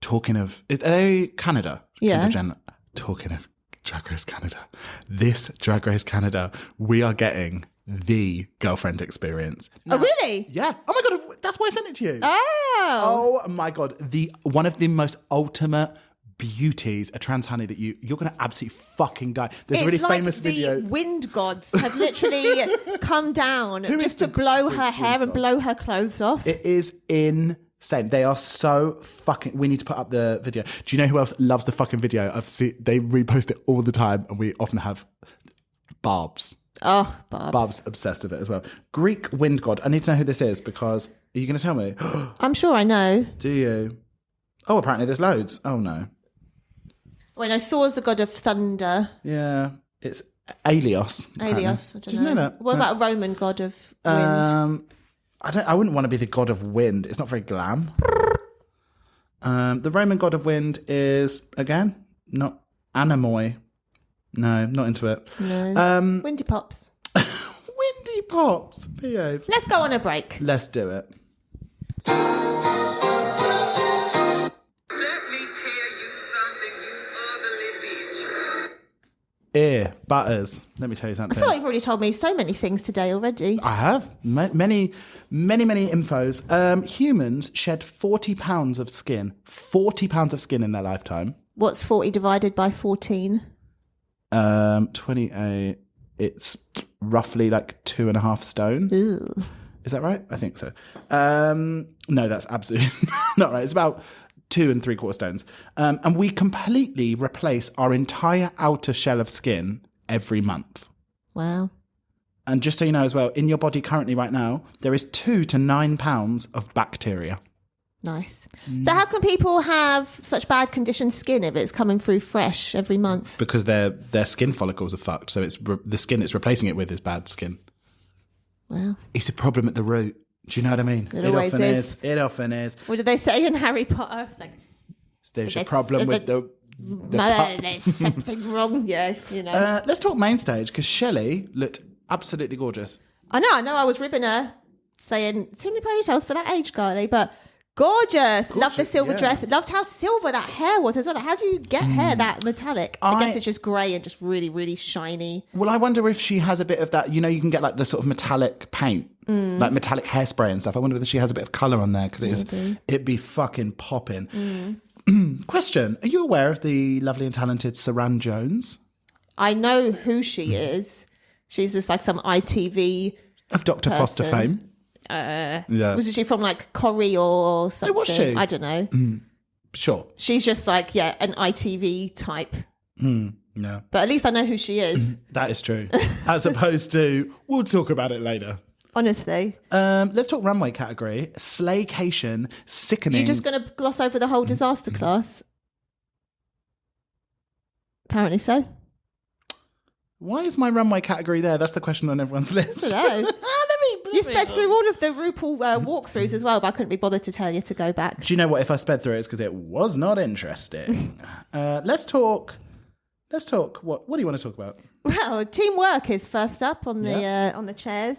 Speaker 5: Talking of... Are they Canada?
Speaker 2: Yeah.
Speaker 5: Kendall Jenner. Talking of Drag Race Canada. This Drag Race Canada, we are getting the girlfriend experience.
Speaker 2: Now, oh, really?
Speaker 5: Yeah. Oh, my God. That's why I sent it to you.
Speaker 2: Oh.
Speaker 5: Oh, my God. One of the most ultimate... beauties, a trans honey that you're going to absolutely fucking die. There's a really famous video.
Speaker 2: The wind gods have literally come down just to blow her hair and blow her clothes off.
Speaker 5: It is insane. They are so fucking... We need to put up the video. Do you know who else loves the fucking video? They repost it all the time, and we often have Barbs.
Speaker 2: Oh, Barbs.
Speaker 5: Barb's obsessed with it as well. Greek wind god. I need to know who this is because... Are you going to tell me?
Speaker 2: I'm sure I know.
Speaker 5: Do you? Oh, apparently there's loads. Oh, no.
Speaker 2: Well, no, Thor's the god of thunder.
Speaker 5: Yeah, it's Aelios.
Speaker 2: Aelios, I don't know.
Speaker 5: Did you know that?
Speaker 2: What about a Roman god of wind?
Speaker 5: I wouldn't want to be the god of wind. It's not very glam. The Roman god of wind is, again, not Anamoi. No, not into it.
Speaker 2: No. Windy Pops.
Speaker 5: Windy Pops. Behave.
Speaker 2: Let's go on a break.
Speaker 5: Let's do it. Ear, butters. Let me tell you something.
Speaker 2: I feel like you've already told me so many things today already.
Speaker 5: I have. Many infos. Humans shed 40 pounds of skin. 40 pounds of skin in their lifetime.
Speaker 2: What's 40 divided by 14?
Speaker 5: 28. It's roughly 2.5 stone.
Speaker 2: Ew.
Speaker 5: Is that right? I think so. No, that's absolutely not right. It's about 2 3/4 stones. And we completely replace our entire outer shell of skin every month.
Speaker 2: Wow.
Speaker 5: And just so you know as well, in your body currently right now, there is 2 to 9 pounds of bacteria.
Speaker 2: Nice. So how can people have such bad conditioned skin if it's coming through fresh every month?
Speaker 5: Because their skin follicles are fucked. So it's the skin it's replacing it with is bad skin.
Speaker 2: Wow.
Speaker 5: It's a problem at the root. Do you know what I mean?
Speaker 2: It always
Speaker 5: often is. It often is.
Speaker 2: What did they say in Harry Potter? It's
Speaker 5: There's a problem with the
Speaker 2: there's something wrong. Yeah, you know.
Speaker 5: let's talk main stage because Shelley looked absolutely gorgeous.
Speaker 2: I know. I was ribbing her, saying too many ponytails for that age, girlie, but gorgeous. Loved the silver dress. Loved how silver that hair was as well. Like, how do you get hair that metallic? I guess it's just grey and just really, really shiny.
Speaker 5: Well, I wonder if she has a bit of that. You know, you can get like the sort of metallic paint, like metallic hairspray and stuff. I wonder if she has a bit of colour on there because it'd be fucking popping. Question: are you aware of the lovely and talented Saran Jones?
Speaker 2: I know who she is. She's just like some ITV
Speaker 5: of Dr. Foster fame.
Speaker 2: Wasn't she from like Corrie or something?
Speaker 5: Was she?
Speaker 2: I don't know.
Speaker 5: Sure.
Speaker 2: She's just like, an ITV type.
Speaker 5: No.
Speaker 2: But at least I know who she is.
Speaker 5: That is true. As opposed to, we'll talk about it later.
Speaker 2: Honestly.
Speaker 5: Let's talk runway category. Slaycation, sickening.
Speaker 2: You're just going to gloss over the whole disaster class? Apparently so.
Speaker 5: Why is my runway category there? That's the question on everyone's lips.
Speaker 2: Hello. You sped through all of the RuPaul walkthroughs as well, but I couldn't be bothered to tell you to go back.
Speaker 5: Do you know what? If I sped through it, it's because it was not interesting. Let's talk. What do you want to talk about?
Speaker 2: Well, teamwork is first up on the chairs.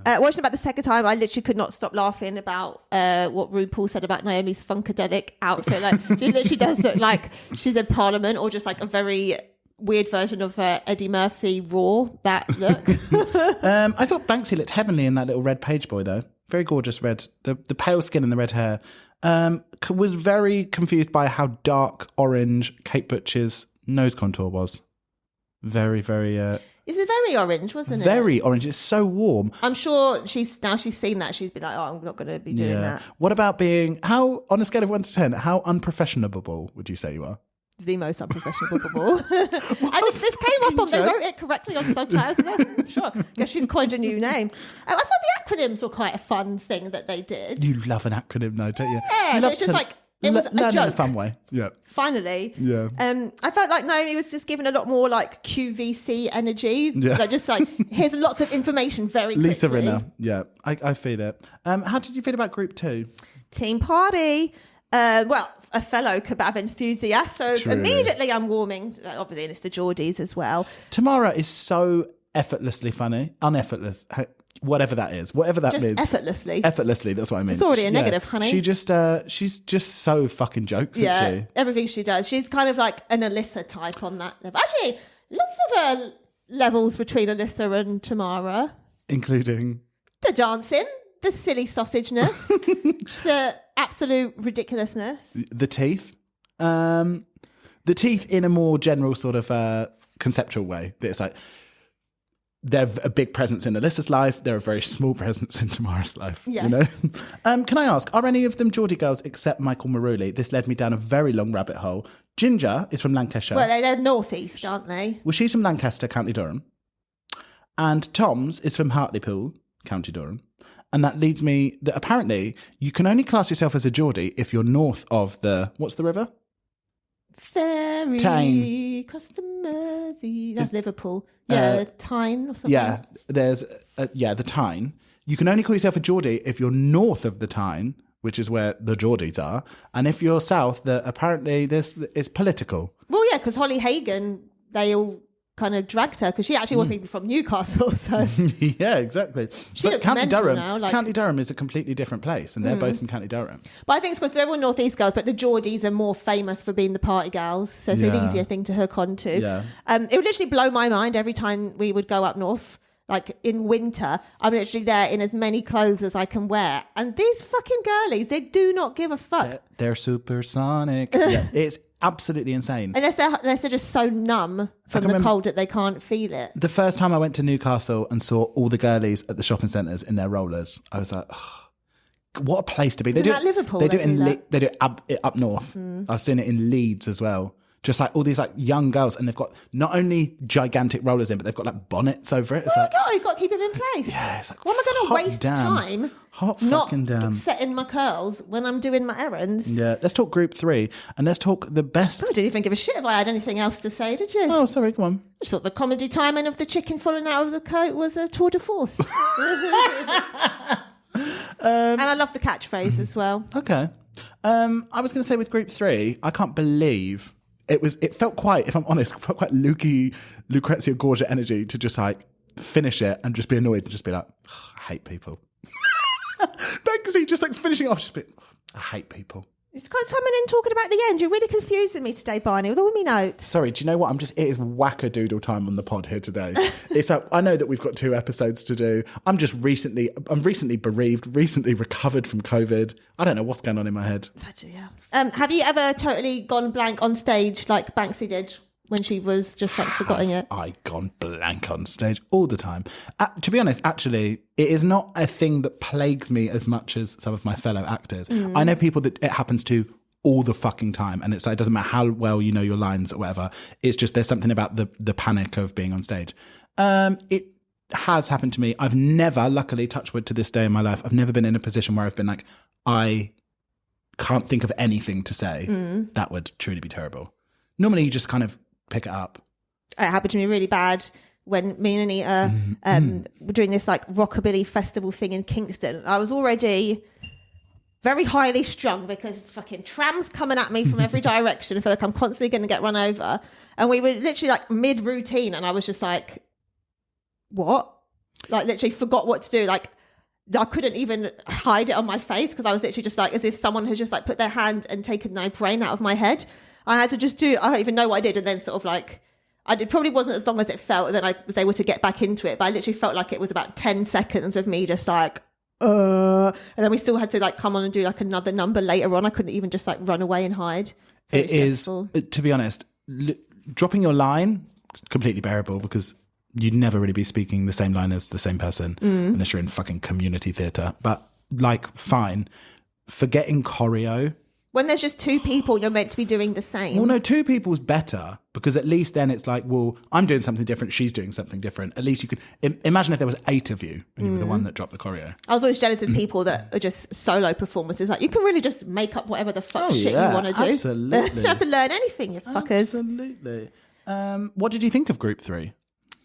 Speaker 2: Watching about the second time, I literally could not stop laughing about what RuPaul said about Naomi's Funkadelic outfit. Like, she literally does look like she's in Parliament or just like a very weird version of Eddie Murphy Raw, that look.
Speaker 5: I thought Banksy looked heavenly in that little red page boy, though. Very gorgeous red. The pale skin and the red hair. Was very confused by how dark orange Kate Butch's nose contour was. Very, very...
Speaker 2: It's very orange, wasn't it?
Speaker 5: Very orange. It's so warm.
Speaker 2: I'm sure she's seen that. She's been like, I'm not going to be doing that.
Speaker 5: What about being... on a scale of 1 to 10, how unprofessional would you say you are?
Speaker 2: The most unprofessional. And if this came up on, they wrote it correctly on subtitles. Sure, guess she's coined a new name. I thought the acronyms were quite a fun thing that they did.
Speaker 5: You love an acronym, though, don't you?
Speaker 2: Yeah,
Speaker 5: you love
Speaker 2: it's just like it was a
Speaker 5: learn
Speaker 2: joke.
Speaker 5: in a fun way. Yeah.
Speaker 2: Finally.
Speaker 5: Yeah.
Speaker 2: I felt like Naomi was just given a lot more like QVC energy.
Speaker 5: Yeah.
Speaker 2: Like just like here's lots of information very quickly.
Speaker 5: Lisa Rinna. Yeah, I feel it. How did you feel about Group 2?
Speaker 2: Team Party. Well, a fellow kebab enthusiast, so
Speaker 5: True.
Speaker 2: immediately I'm warming. Obviously, and it's the Geordies as well.
Speaker 5: Tamara is so effortlessly funny, uneffortless, whatever that is, whatever that
Speaker 2: Just
Speaker 5: means.
Speaker 2: effortlessly.
Speaker 5: Effortlessly, that's what I mean.
Speaker 2: It's already a negative, honey.
Speaker 5: She just, she's just so fucking jokes, isn't she?
Speaker 2: Everything she does. She's kind of like an Alyssa type on that level. Actually, lots of levels between Alyssa and Tamara.
Speaker 5: Including?
Speaker 2: The dancing, the silly sausageness, just the absolute ridiculousness.
Speaker 5: The teeth. The teeth in a more general sort of conceptual way. It's like, they're a big presence in Alyssa's life. They're a very small presence in Tamara's life.
Speaker 2: Yes.
Speaker 5: You know? Can I ask, are any of them Geordie girls except Michael Marouli? This led me down a very long rabbit hole. Ginger is from Lancashire.
Speaker 2: Well, they're northeast, aren't they?
Speaker 5: Well, she's from Lancaster, County Durham. And Tom's is from Hartlepool, County Durham. And that leads me that apparently you can only class yourself as a Geordie if you're north of what's the river?
Speaker 2: Ferry.
Speaker 5: Tyne.
Speaker 2: Across the Mersey. That's Liverpool. Yeah, Tyne or something.
Speaker 5: Yeah, there's, the Tyne. You can only call yourself a Geordie if you're north of the Tyne, which is where the Geordies are. And if you're south, apparently this is political.
Speaker 2: Well, yeah, because Holly Hagan, they all kind of dragged her because she actually wasn't even from Newcastle. So
Speaker 5: yeah, exactly.
Speaker 2: She
Speaker 5: but County Durham, County Durham is a completely different place, and they're both from County Durham.
Speaker 2: But I think it's because they're all northeast girls, but the Geordies are more famous for being the party gals, so it's an easier thing to hook onto.
Speaker 5: Yeah.
Speaker 2: It would literally blow my mind every time we would go up north. Like in winter, I'm literally there in as many clothes as I can wear. And these fucking girlies, they do not give a fuck.
Speaker 5: They're supersonic. Yeah, it's absolutely insane.
Speaker 2: Unless they're just so numb from the cold that they can't feel it.
Speaker 5: The first time I went to Newcastle and saw all the girlies at the shopping centres in their rollers, I was like, oh, what a place to be.
Speaker 2: Isn't that Liverpool?
Speaker 5: They do it up north. I've seen it in Leeds as well. Just like all these like young girls, and they've got not only gigantic rollers in, but they've got like bonnets over it. It's
Speaker 2: oh
Speaker 5: like,
Speaker 2: my God, you've got to keep them in place.
Speaker 5: Yeah, it's like,
Speaker 2: what am I going to waste time not
Speaker 5: damn
Speaker 2: setting my curls when I'm doing my errands?
Speaker 5: Yeah, let's talk Group 3, and let's talk the best.
Speaker 2: I didn't even give a shit if I had anything else to say, did you?
Speaker 5: Oh, sorry, come on.
Speaker 2: I just thought the comedy timing of the chicken falling out of the coat was a tour de force. And I love the catchphrase as well.
Speaker 5: Okay. I was going to say with group 3, I can't believe it felt quite, if I'm honest, it felt quite Lucrezia Gorgia energy to just like finish it and just be annoyed and just be like, I hate people. Banksy just like finishing off, just be, I hate people.
Speaker 2: It's kind of coming in talking about the end. You're really confusing me today, Barney, with all my notes.
Speaker 5: Sorry, do you know what? It is wackadoodle time on the pod here today. It's like, I know that we've got 2 episodes to do. I'm recently bereaved, recently recovered from COVID. I don't know what's going on in my head.
Speaker 2: Have you ever totally gone blank on stage like Banksy did when she was just like forgetting it?
Speaker 5: I gone blank on stage all the time. To be honest, actually, it is not a thing that plagues me as much as some of my fellow actors. I know people that it happens to all the fucking time, and it's like, it doesn't matter how well you know your lines or whatever. It's just there's something about the panic of being on stage. It has happened to me. I've never, luckily, touch wood to this day in my life, I've never been in a position where I've been like, I can't think of anything to say. That would truly be terrible. Normally you just kind of pick it up.
Speaker 2: It happened to me really bad when me and Anita were doing this like rockabilly festival thing in Kingston. I was already very highly strung because fucking trams coming at me from every direction. I feel like I'm constantly going to get run over. And we were literally like mid-routine and I was just like, what? Like literally forgot what to do. Like I couldn't even hide it on my face because I was literally just like as if someone had just like put their hand and taken my brain out of my head. I had to just do, I don't even know what I did. And then sort of like, it probably wasn't as long as it felt. And then I was able to get back into it. But I literally felt like it was about 10 seconds of me just like, and then we still had to like come on and do like another number later on. I couldn't even just like run away and hide.
Speaker 5: It is, to be honest, dropping your line, completely bearable because you'd never really be speaking the same line as the same person unless you're in fucking community theatre. But like, fine. Forgetting choreo.
Speaker 2: When there's just 2 people, you're meant to be doing the same.
Speaker 5: Well, no, 2 people's better because at least then it's like, well, I'm doing something different, she's doing something different. At least you could imagine if there was 8 of you and you were the one that dropped the choreo.
Speaker 2: I was always jealous of people that are just solo performances. Like you can really just make up whatever the fuck shit you want to do.
Speaker 5: Absolutely.
Speaker 2: You don't have to learn anything, you fuckers.
Speaker 5: Absolutely. What did you think of group 3?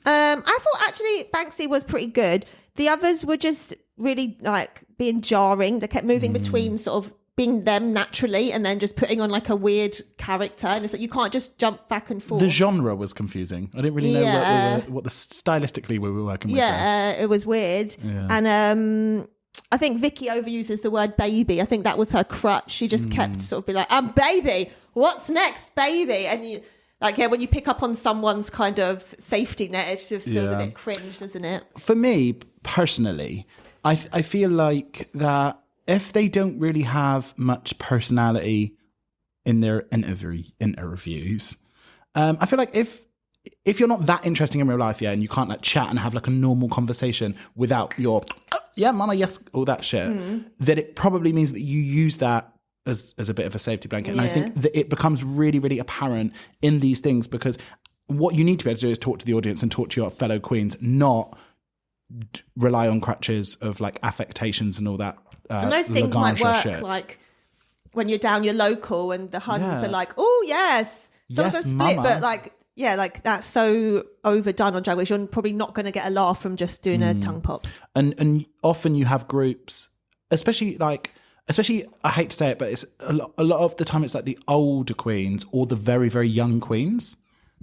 Speaker 2: I thought actually Banksy was pretty good. The others were just really like being jarring. They kept moving between sort of being them naturally and then just putting on like a weird character, and it's like you can't just jump back and forth.
Speaker 5: The genre was confusing. I didn't really know what the stylistically we were working with.
Speaker 2: Yeah, it was weird. Yeah. And I think Vicky overuses the word baby. I think that was her crutch. She just kept sort of be like, baby, what's next, baby? And you like, yeah, when you pick up on someone's kind of safety net, it just feels a bit cringe, doesn't it?
Speaker 5: For me personally, I feel like that if they don't really have much personality in their interviews, I feel like if you're not that interesting in real life, and you can't like chat and have like a normal conversation without your, yeah, mama, yes, all that shit, then it probably means that you use that as a bit of a safety blanket. And I think that it becomes really, really apparent in these things because what you need to be able to do is talk to the audience and talk to your fellow queens, not rely on crutches of like affectations and all that.
Speaker 2: And those things might work like when you're down your local and the Huns are like, oh yes,
Speaker 5: yes,
Speaker 2: split,
Speaker 5: mama.
Speaker 2: but like like that's so overdone on drag race. You're probably not going to get a laugh from just doing a tongue pop.
Speaker 5: And often you have groups, especially I hate to say it, but it's a lot of the time it's like the older queens or the very, very young queens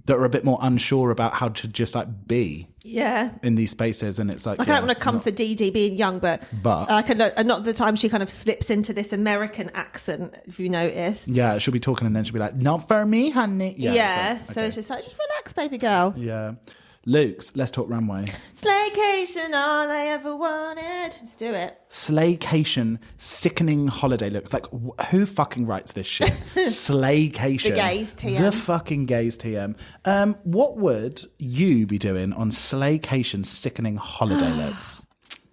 Speaker 5: that are a bit more unsure about how to just like be in these spaces. And it's like,
Speaker 2: I don't want to come for Dee Dee being young, but like a lot of the time she kind of slips into this American accent, if you noticed.
Speaker 5: Yeah, she'll be talking and then she'll be like, not for me, honey.
Speaker 2: So it's just like, just relax, baby girl.
Speaker 5: Yeah. Luke's, let's talk runway.
Speaker 2: Slaycation, all I ever wanted. Let's do it.
Speaker 5: Slaycation, sickening holiday looks. Like, who fucking writes this shit? Slaycation.
Speaker 2: The gays TM.
Speaker 5: The fucking gays TM. What would you be doing on Slaycation, sickening holiday looks?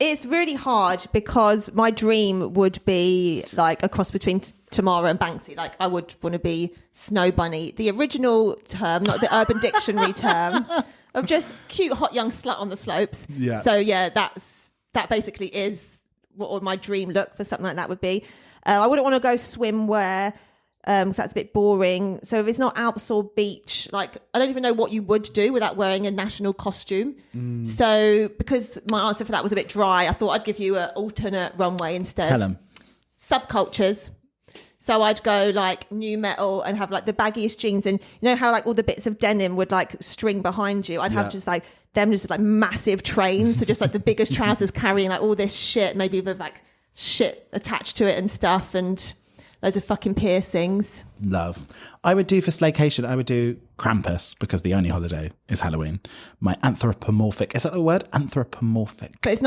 Speaker 2: It's really hard because my dream would be like a cross between Tamara and Banksy. Like I would want to be Snow Bunny, the original term, not the Urban Dictionary term, of just cute, hot young slut on the slopes.
Speaker 5: Yeah.
Speaker 2: So yeah, that basically is what my dream look for something like that would be. I wouldn't want to go swimwear because that's a bit boring. So if it's not Alps or beach, like I don't even know what you would do without wearing a national costume. So because my answer for that was a bit dry, I thought I'd give you an alternate runway instead.
Speaker 5: Tell them.
Speaker 2: Subcultures. So I'd go like new metal and have like the baggiest jeans, and you know how like all the bits of denim would like string behind you. I'd have just like them just like massive trains, so just like the biggest trousers carrying like all this shit, maybe with like shit attached to it and stuff, and loads of fucking piercings.
Speaker 5: Love. I would do for Slaycation, I would do Krampus, because the only holiday is Halloween. My anthropomorphic, is that the word? Anthropomorphic.
Speaker 2: But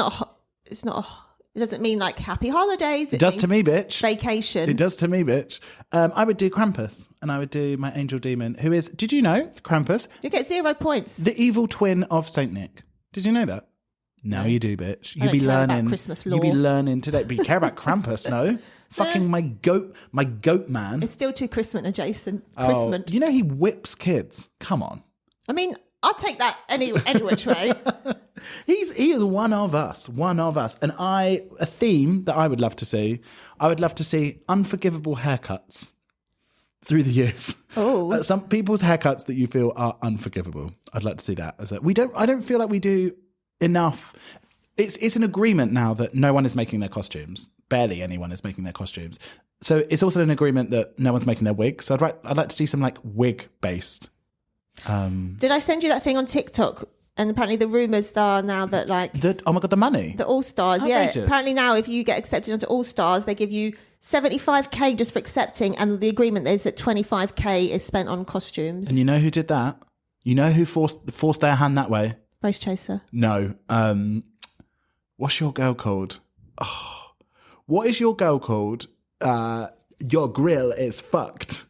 Speaker 2: it doesn't mean like happy holidays.
Speaker 5: It does to me, bitch.
Speaker 2: Vacation.
Speaker 5: It does to me, bitch. I would do Krampus, and I would do my angel demon, who is, did you know, Krampus?
Speaker 2: You get 0 points.
Speaker 5: The evil twin of Saint Nick. Did you know that? Now you do, bitch.
Speaker 2: I don't care about Christmas lore.
Speaker 5: You be learning today. But you care about Krampus, no? Fucking my goat man.
Speaker 2: It's still too Christmas adjacent.
Speaker 5: Oh, you know he whips kids. Come on.
Speaker 2: I mean, I'll take that any which way.
Speaker 5: He is one of us. And a theme that I would love to see unforgivable haircuts through the years.
Speaker 2: Oh.
Speaker 5: Some people's haircuts that you feel are unforgivable. I'd like to see that. I don't feel like we do enough. It's an agreement now that no one is making their costumes. Barely anyone is making their costumes. So it's also an agreement that no one's making their wigs. So I'd like to see some like wig based.
Speaker 2: Did I send you that thing on TikTok? And apparently the rumours are now that like
Speaker 5: oh my god, the money.
Speaker 2: The All Stars,
Speaker 5: Outrageous.
Speaker 2: yeah. Apparently now if you get accepted onto All Stars, they give you 75k just for accepting, and the agreement is that 25k is spent on costumes.
Speaker 5: And you know who did that? You know who forced their hand that way?
Speaker 2: Race Chaser.
Speaker 5: No. What's your girl called? Oh, what is your girl called? Your grill is fucked.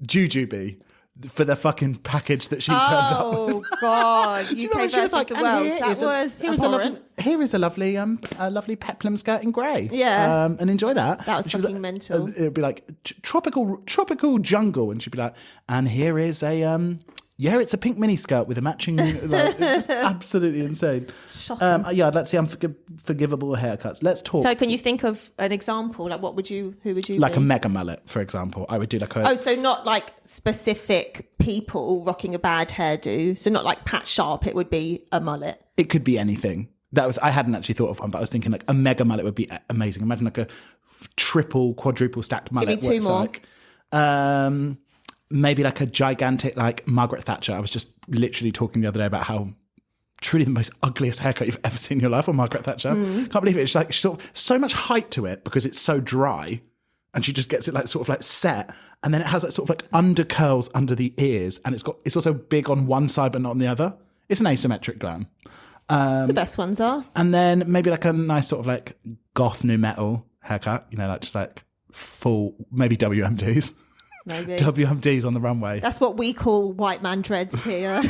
Speaker 5: Jujubee. For the fucking package that she turned up.
Speaker 2: Oh God! UK versus the world. That was abhorrent.
Speaker 5: Here is a lovely peplum skirt in grey.
Speaker 2: Yeah,
Speaker 5: and enjoy that.
Speaker 2: That was fucking mental.
Speaker 5: It would be like tropical jungle, and she'd be like, and here is a it's a pink mini skirt with a matching. It's just absolutely insane. I'd like to see unforgivable haircuts. Let's talk.
Speaker 2: So, can you think of an example? Like, who would you
Speaker 5: like
Speaker 2: be?
Speaker 5: A mega mullet, for example? I would do like a.
Speaker 2: Oh, so not like specific people rocking a bad hairdo. So not like Pat Sharp. It would be a mullet.
Speaker 5: It could be anything. I hadn't actually thought of one, but I was thinking like a mega mullet would be amazing. Imagine like a triple, quadruple stacked mullet.
Speaker 2: Give me 2 more.
Speaker 5: Like, maybe like a gigantic, like Margaret Thatcher. I was just literally talking the other day about how truly the most ugliest haircut you've ever seen in your life on Margaret Thatcher. Can't believe it. It's like sort of so much height to it because it's so dry, and she just gets it like sort of like set, and then it has like sort of like under curls under the ears, and it's also big on one side but not on the other. It's an asymmetric glam.
Speaker 2: The best ones are.
Speaker 5: And then maybe like a nice sort of like goth new metal haircut, you know, like just like full, maybe WMDs.
Speaker 2: Maybe.
Speaker 5: WMDs on the runway.
Speaker 2: That's what we call white man dreads here.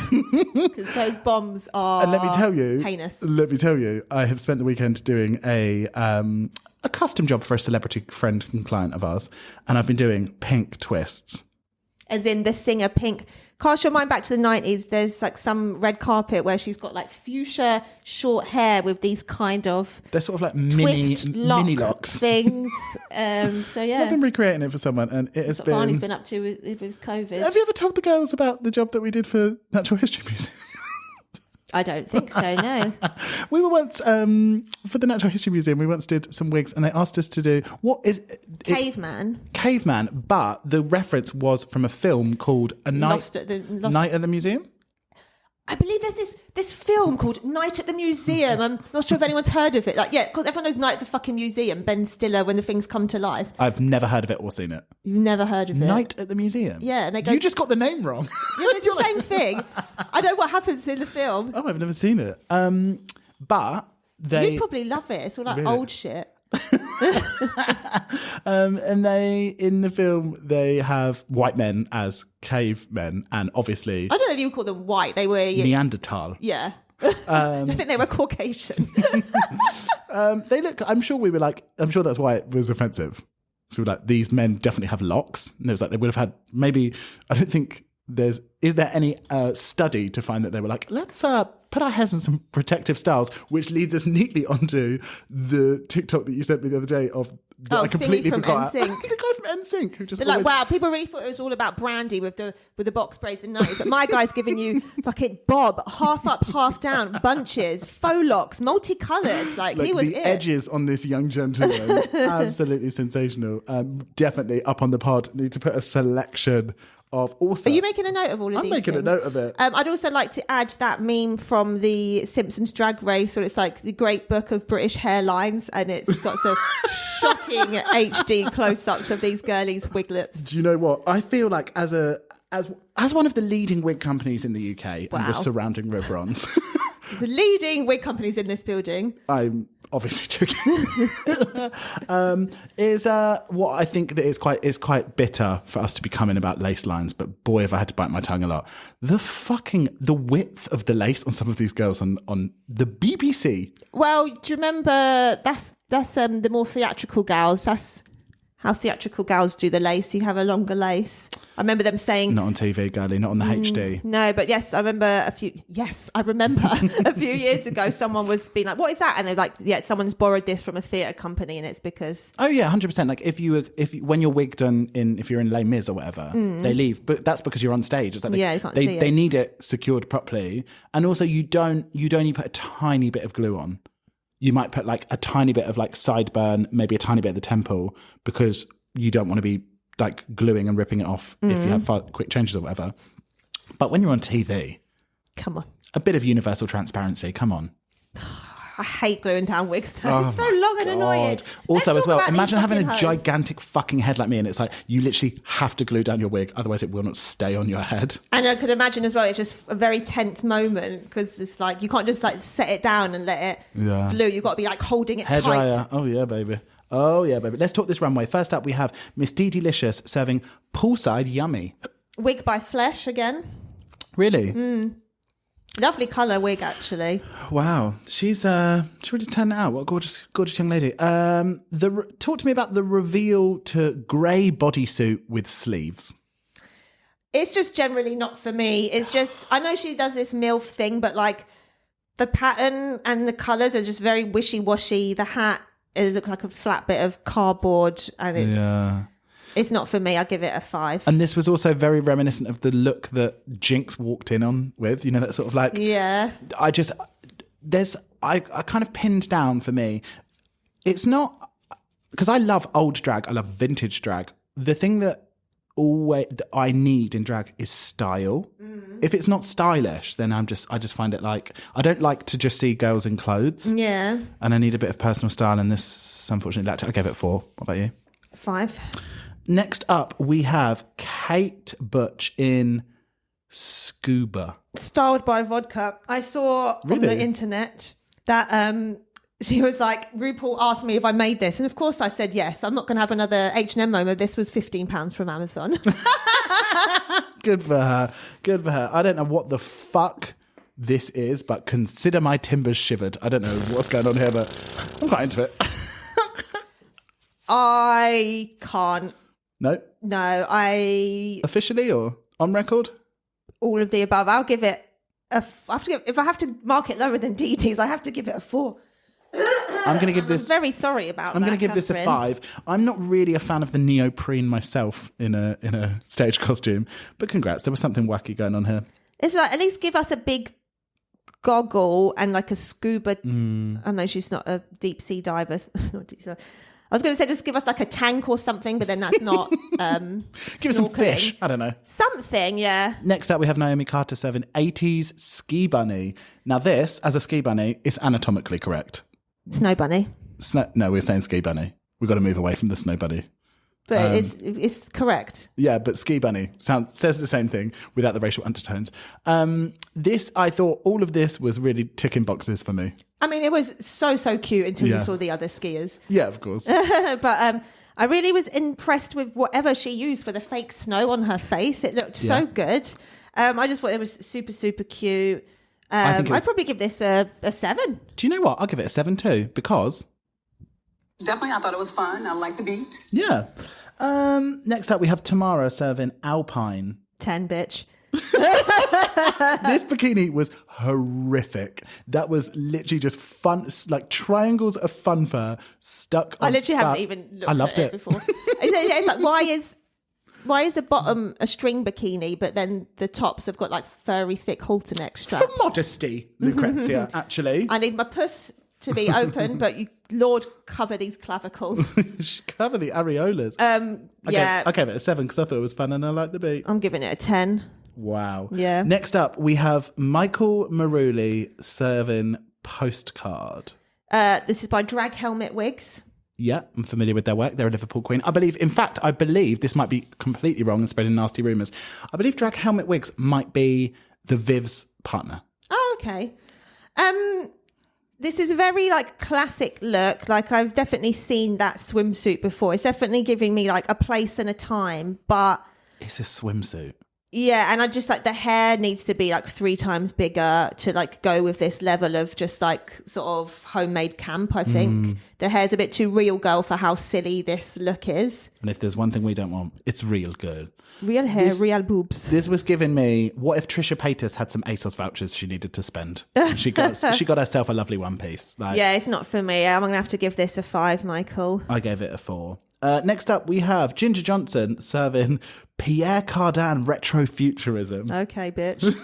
Speaker 2: Because those bombs are
Speaker 5: and let me tell you,
Speaker 2: heinous.
Speaker 5: Let me tell you, I have spent the weekend doing a custom job for a celebrity friend and client of ours, and I've been doing pink twists.
Speaker 2: As in the singer Pink. Cast your mind back to the 90s. There's like some red carpet where she's got like fuchsia short hair with these kind of
Speaker 5: they're sort of like mini locks
Speaker 2: things. So yeah,
Speaker 5: I've been recreating it for someone, and it has been.
Speaker 2: Barney's been up to with his COVID.
Speaker 5: Have you ever told the girls about the job that we did for Natural History Museum?
Speaker 2: I don't think so, no.
Speaker 5: We were once, for the Natural History Museum, we once did some wigs, and they asked us to do,
Speaker 2: Caveman,
Speaker 5: but the reference was from a film called Night at the Museum?
Speaker 2: I believe there's this film called Night at the Museum. I'm not sure if anyone's heard of it. Like, yeah, because everyone knows Night at the fucking Museum, Ben Stiller, when the things come to life.
Speaker 5: I've never heard of it or seen it.
Speaker 2: You've never heard of it?
Speaker 5: Night at the Museum?
Speaker 2: Yeah. And they go,
Speaker 5: you just got the name wrong.
Speaker 2: Yeah, it's the same thing. I know what happens in the film.
Speaker 5: Oh, I've never seen it. But they...
Speaker 2: You'd probably love it. It's all like old shit.
Speaker 5: And they, in the film, they have white men as cavemen, and obviously
Speaker 2: I don't know if you would call them white. They were
Speaker 5: Neanderthal.
Speaker 2: Yeah. I think they were Caucasian.
Speaker 5: They look. I'm sure that's why it was offensive. So we were like, these men definitely have locks, and it was like they would have had maybe. I don't think there's is there any study to find that they were like, let's put our hairs in some protective styles, which leads us neatly onto the TikTok that you sent me the other day of that I completely
Speaker 2: from
Speaker 5: forgot.
Speaker 2: NSYNC.
Speaker 5: The guy from NSYNC who just
Speaker 2: They're like, wow, people really thought it was all about Brandy with the box braids and nose, but my guy's giving you fucking bob, half up, half down, bunches, faux locks, multicoloured. Like he was
Speaker 5: the edges on this young gentleman, absolutely sensational. Definitely up on the pod. Need to put a selection of also.
Speaker 2: Are you making a note of all of
Speaker 5: I'm
Speaker 2: these
Speaker 5: making
Speaker 2: things?
Speaker 5: a note of it.
Speaker 2: I'd also like to add that meme from the Simpsons Drag Race where it's like the great book of British hairlines and it's got some shocking HD close-ups of these girlies' wiglets.
Speaker 5: Do you know what? I feel like as one of the leading wig companies in the UK and the surrounding riverons.
Speaker 2: The leading wig companies in this building.
Speaker 5: I'm obviously joking. Is what I think that is quite bitter for us to be coming about lace lines, but boy, have I had to bite my tongue a lot. The width of the lace on some of these girls on the BBC.
Speaker 2: Well, do you remember that's the more theatrical gals? That's how theatrical gals do the lace. You have a longer lace. I remember them saying...
Speaker 5: Not on TV, girlie, not on the HD.
Speaker 2: No, but yes, I remember a few years ago, someone was being like, what is that? And they're like, yeah, someone's borrowed this from a theatre company and it's because...
Speaker 5: Oh yeah, 100%. Like when you're wigged if you're in Les Mis or whatever, they leave. But that's because you're on stage. It's like
Speaker 2: you can't see it.
Speaker 5: They need it secured properly. And also you'd only put a tiny bit of glue on. You might put like a tiny bit of like sideburn, maybe a tiny bit of the temple, because you don't want to be like gluing and ripping it off if you have quick changes or whatever. But when you're on TV,
Speaker 2: come on,
Speaker 5: a bit of universal transparency. Come on.
Speaker 2: I hate gluing down wigs. It's so long and annoying.
Speaker 5: Also,
Speaker 2: Let's
Speaker 5: as well,
Speaker 2: talk about
Speaker 5: imagine
Speaker 2: these
Speaker 5: having a
Speaker 2: fucking hoes.
Speaker 5: gigantic fucking head like me, and it's like you literally have to glue down your wig, otherwise it will not stay on your head.
Speaker 2: And I could imagine as well, it's just a very tense moment because it's like you can't just like set it down and let it glue. You've got to be like holding it
Speaker 5: Hair
Speaker 2: tight.
Speaker 5: dryer. Oh yeah, baby. Oh yeah, baby. Let's talk this runway. First up, we have Miss Dee Delicious serving poolside yummy.
Speaker 2: Wig by Flesh again.
Speaker 5: Really?
Speaker 2: Lovely colour wig, actually.
Speaker 5: Wow, she's really turned it out. What a gorgeous young lady. Talk to me about the reveal to grey bodysuit with sleeves.
Speaker 2: It's just generally not for me. It's just, I know she does this MILF thing, but like the pattern and the colours are just very wishy-washy. The hat looks like a flat bit of cardboard and it's not for me. I give it a 5.
Speaker 5: And this was also very reminiscent of the look that Jinx walked in on with, you know, that sort of like...
Speaker 2: Yeah.
Speaker 5: I kind of pinned down for me. It's not... Because I love old drag. I love vintage drag. The thing that I need in drag is style. If it's not stylish, then I just find it like... I don't like to just see girls in clothes.
Speaker 2: Yeah.
Speaker 5: And I need a bit of personal style, and this, unfortunately, I gave it 4. What about you?
Speaker 2: 5.
Speaker 5: Next up, we have Kate Butch in Scuba.
Speaker 2: Styled by Vodka. I saw on the internet that she was like, RuPaul asked me if I made this. And of course I said yes. I'm not going to have another H&M moment. This was £15 from Amazon.
Speaker 5: Good for her. Good for her. I don't know what the fuck this is, but consider my timbers shivered. I don't know what's going on here, but I'm quite into it.
Speaker 2: I can't.
Speaker 5: No?
Speaker 2: No,
Speaker 5: Officially or on record?
Speaker 2: all of the above. I'll give it if I have to mark it lower than DT's, I have to give it a 4.
Speaker 5: I'm going to give this...
Speaker 2: I'm very sorry about that,
Speaker 5: I'm going to give this a 5. I'm not really a fan of the neoprene myself in a stage costume, but congrats. There was something wacky going on here.
Speaker 2: It's like, at least give us a big goggle and like a scuba... I know she's not a deep sea diver. Not deep sea diver. I was going to say just give us like a tank or something, but then that's not...
Speaker 5: give us some fish. I don't know.
Speaker 2: Something, yeah.
Speaker 5: Next up, we have Naomi Carter 7, 80s Ski Bunny. Now this, as a ski bunny, is anatomically correct.
Speaker 2: Snow bunny.
Speaker 5: No, we're saying ski bunny. We've got to move away from the snow bunny.
Speaker 2: But it's correct.
Speaker 5: Yeah, but ski bunny says the same thing without the racial undertones. I thought all of this was really ticking boxes for me.
Speaker 2: I mean, it was so cute until you saw the other skiers.
Speaker 5: Yeah, of course.
Speaker 2: But I really was impressed with whatever she used for the fake snow on her face. It looked so good. I just thought it was super cute. I'd probably give this a 7.
Speaker 5: Do you know what? I'll give it a 7 too, because...
Speaker 8: Definitely, I thought it was fun. I like the beat.
Speaker 5: Yeah. Next up, we have Tamara serving Alpine.
Speaker 2: 10, bitch.
Speaker 5: This bikini was horrific. That was literally just fun, like triangles of fun fur stuck on.
Speaker 2: I literally haven't even looked
Speaker 5: I loved
Speaker 2: at
Speaker 5: it.
Speaker 2: before. It's like, why is the bottom a string bikini, but then the tops have got like furry, thick halter neck straps?
Speaker 5: For modesty, Lucrezia, actually.
Speaker 2: I need my puss to be open, but you, Lord, cover these clavicles.
Speaker 5: Cover the areolas.
Speaker 2: Yeah.
Speaker 5: I gave it a 7 because I thought it was fun and I liked the beat.
Speaker 2: I'm giving it a 10.
Speaker 5: Wow.
Speaker 2: Yeah.
Speaker 5: Next up, we have Michael Marouli serving postcard.
Speaker 2: This is by Drag Helmet Wigs.
Speaker 5: Yeah, I'm familiar with their work. They're a Liverpool queen. I believe, this might be completely wrong and spreading nasty rumours. I believe Drag Helmet Wigs might be the Viv's partner.
Speaker 2: Oh, okay. This is a very like classic look. Like I've definitely seen that swimsuit before. It's definitely giving me like a place and a time, but
Speaker 5: It's a swimsuit.
Speaker 2: yeah, and I just like the hair needs to be like 3 times bigger to like go with this level of just like sort of homemade camp, I think. The hair's a bit too real girl for how silly this look is.
Speaker 5: And if there's one thing we don't want, it's real girl.
Speaker 2: Real hair, real boobs.
Speaker 5: This was giving me, what if Trisha Paytas had some ASOS vouchers she needed to spend? She got herself a lovely one piece. Like,
Speaker 2: Yeah, it's not for me. I'm going to have to give this a 5, Michael.
Speaker 5: I gave it a 4. Next up, we have Ginger Johnson serving Pierre Cardin retrofuturism.
Speaker 2: Okay, bitch.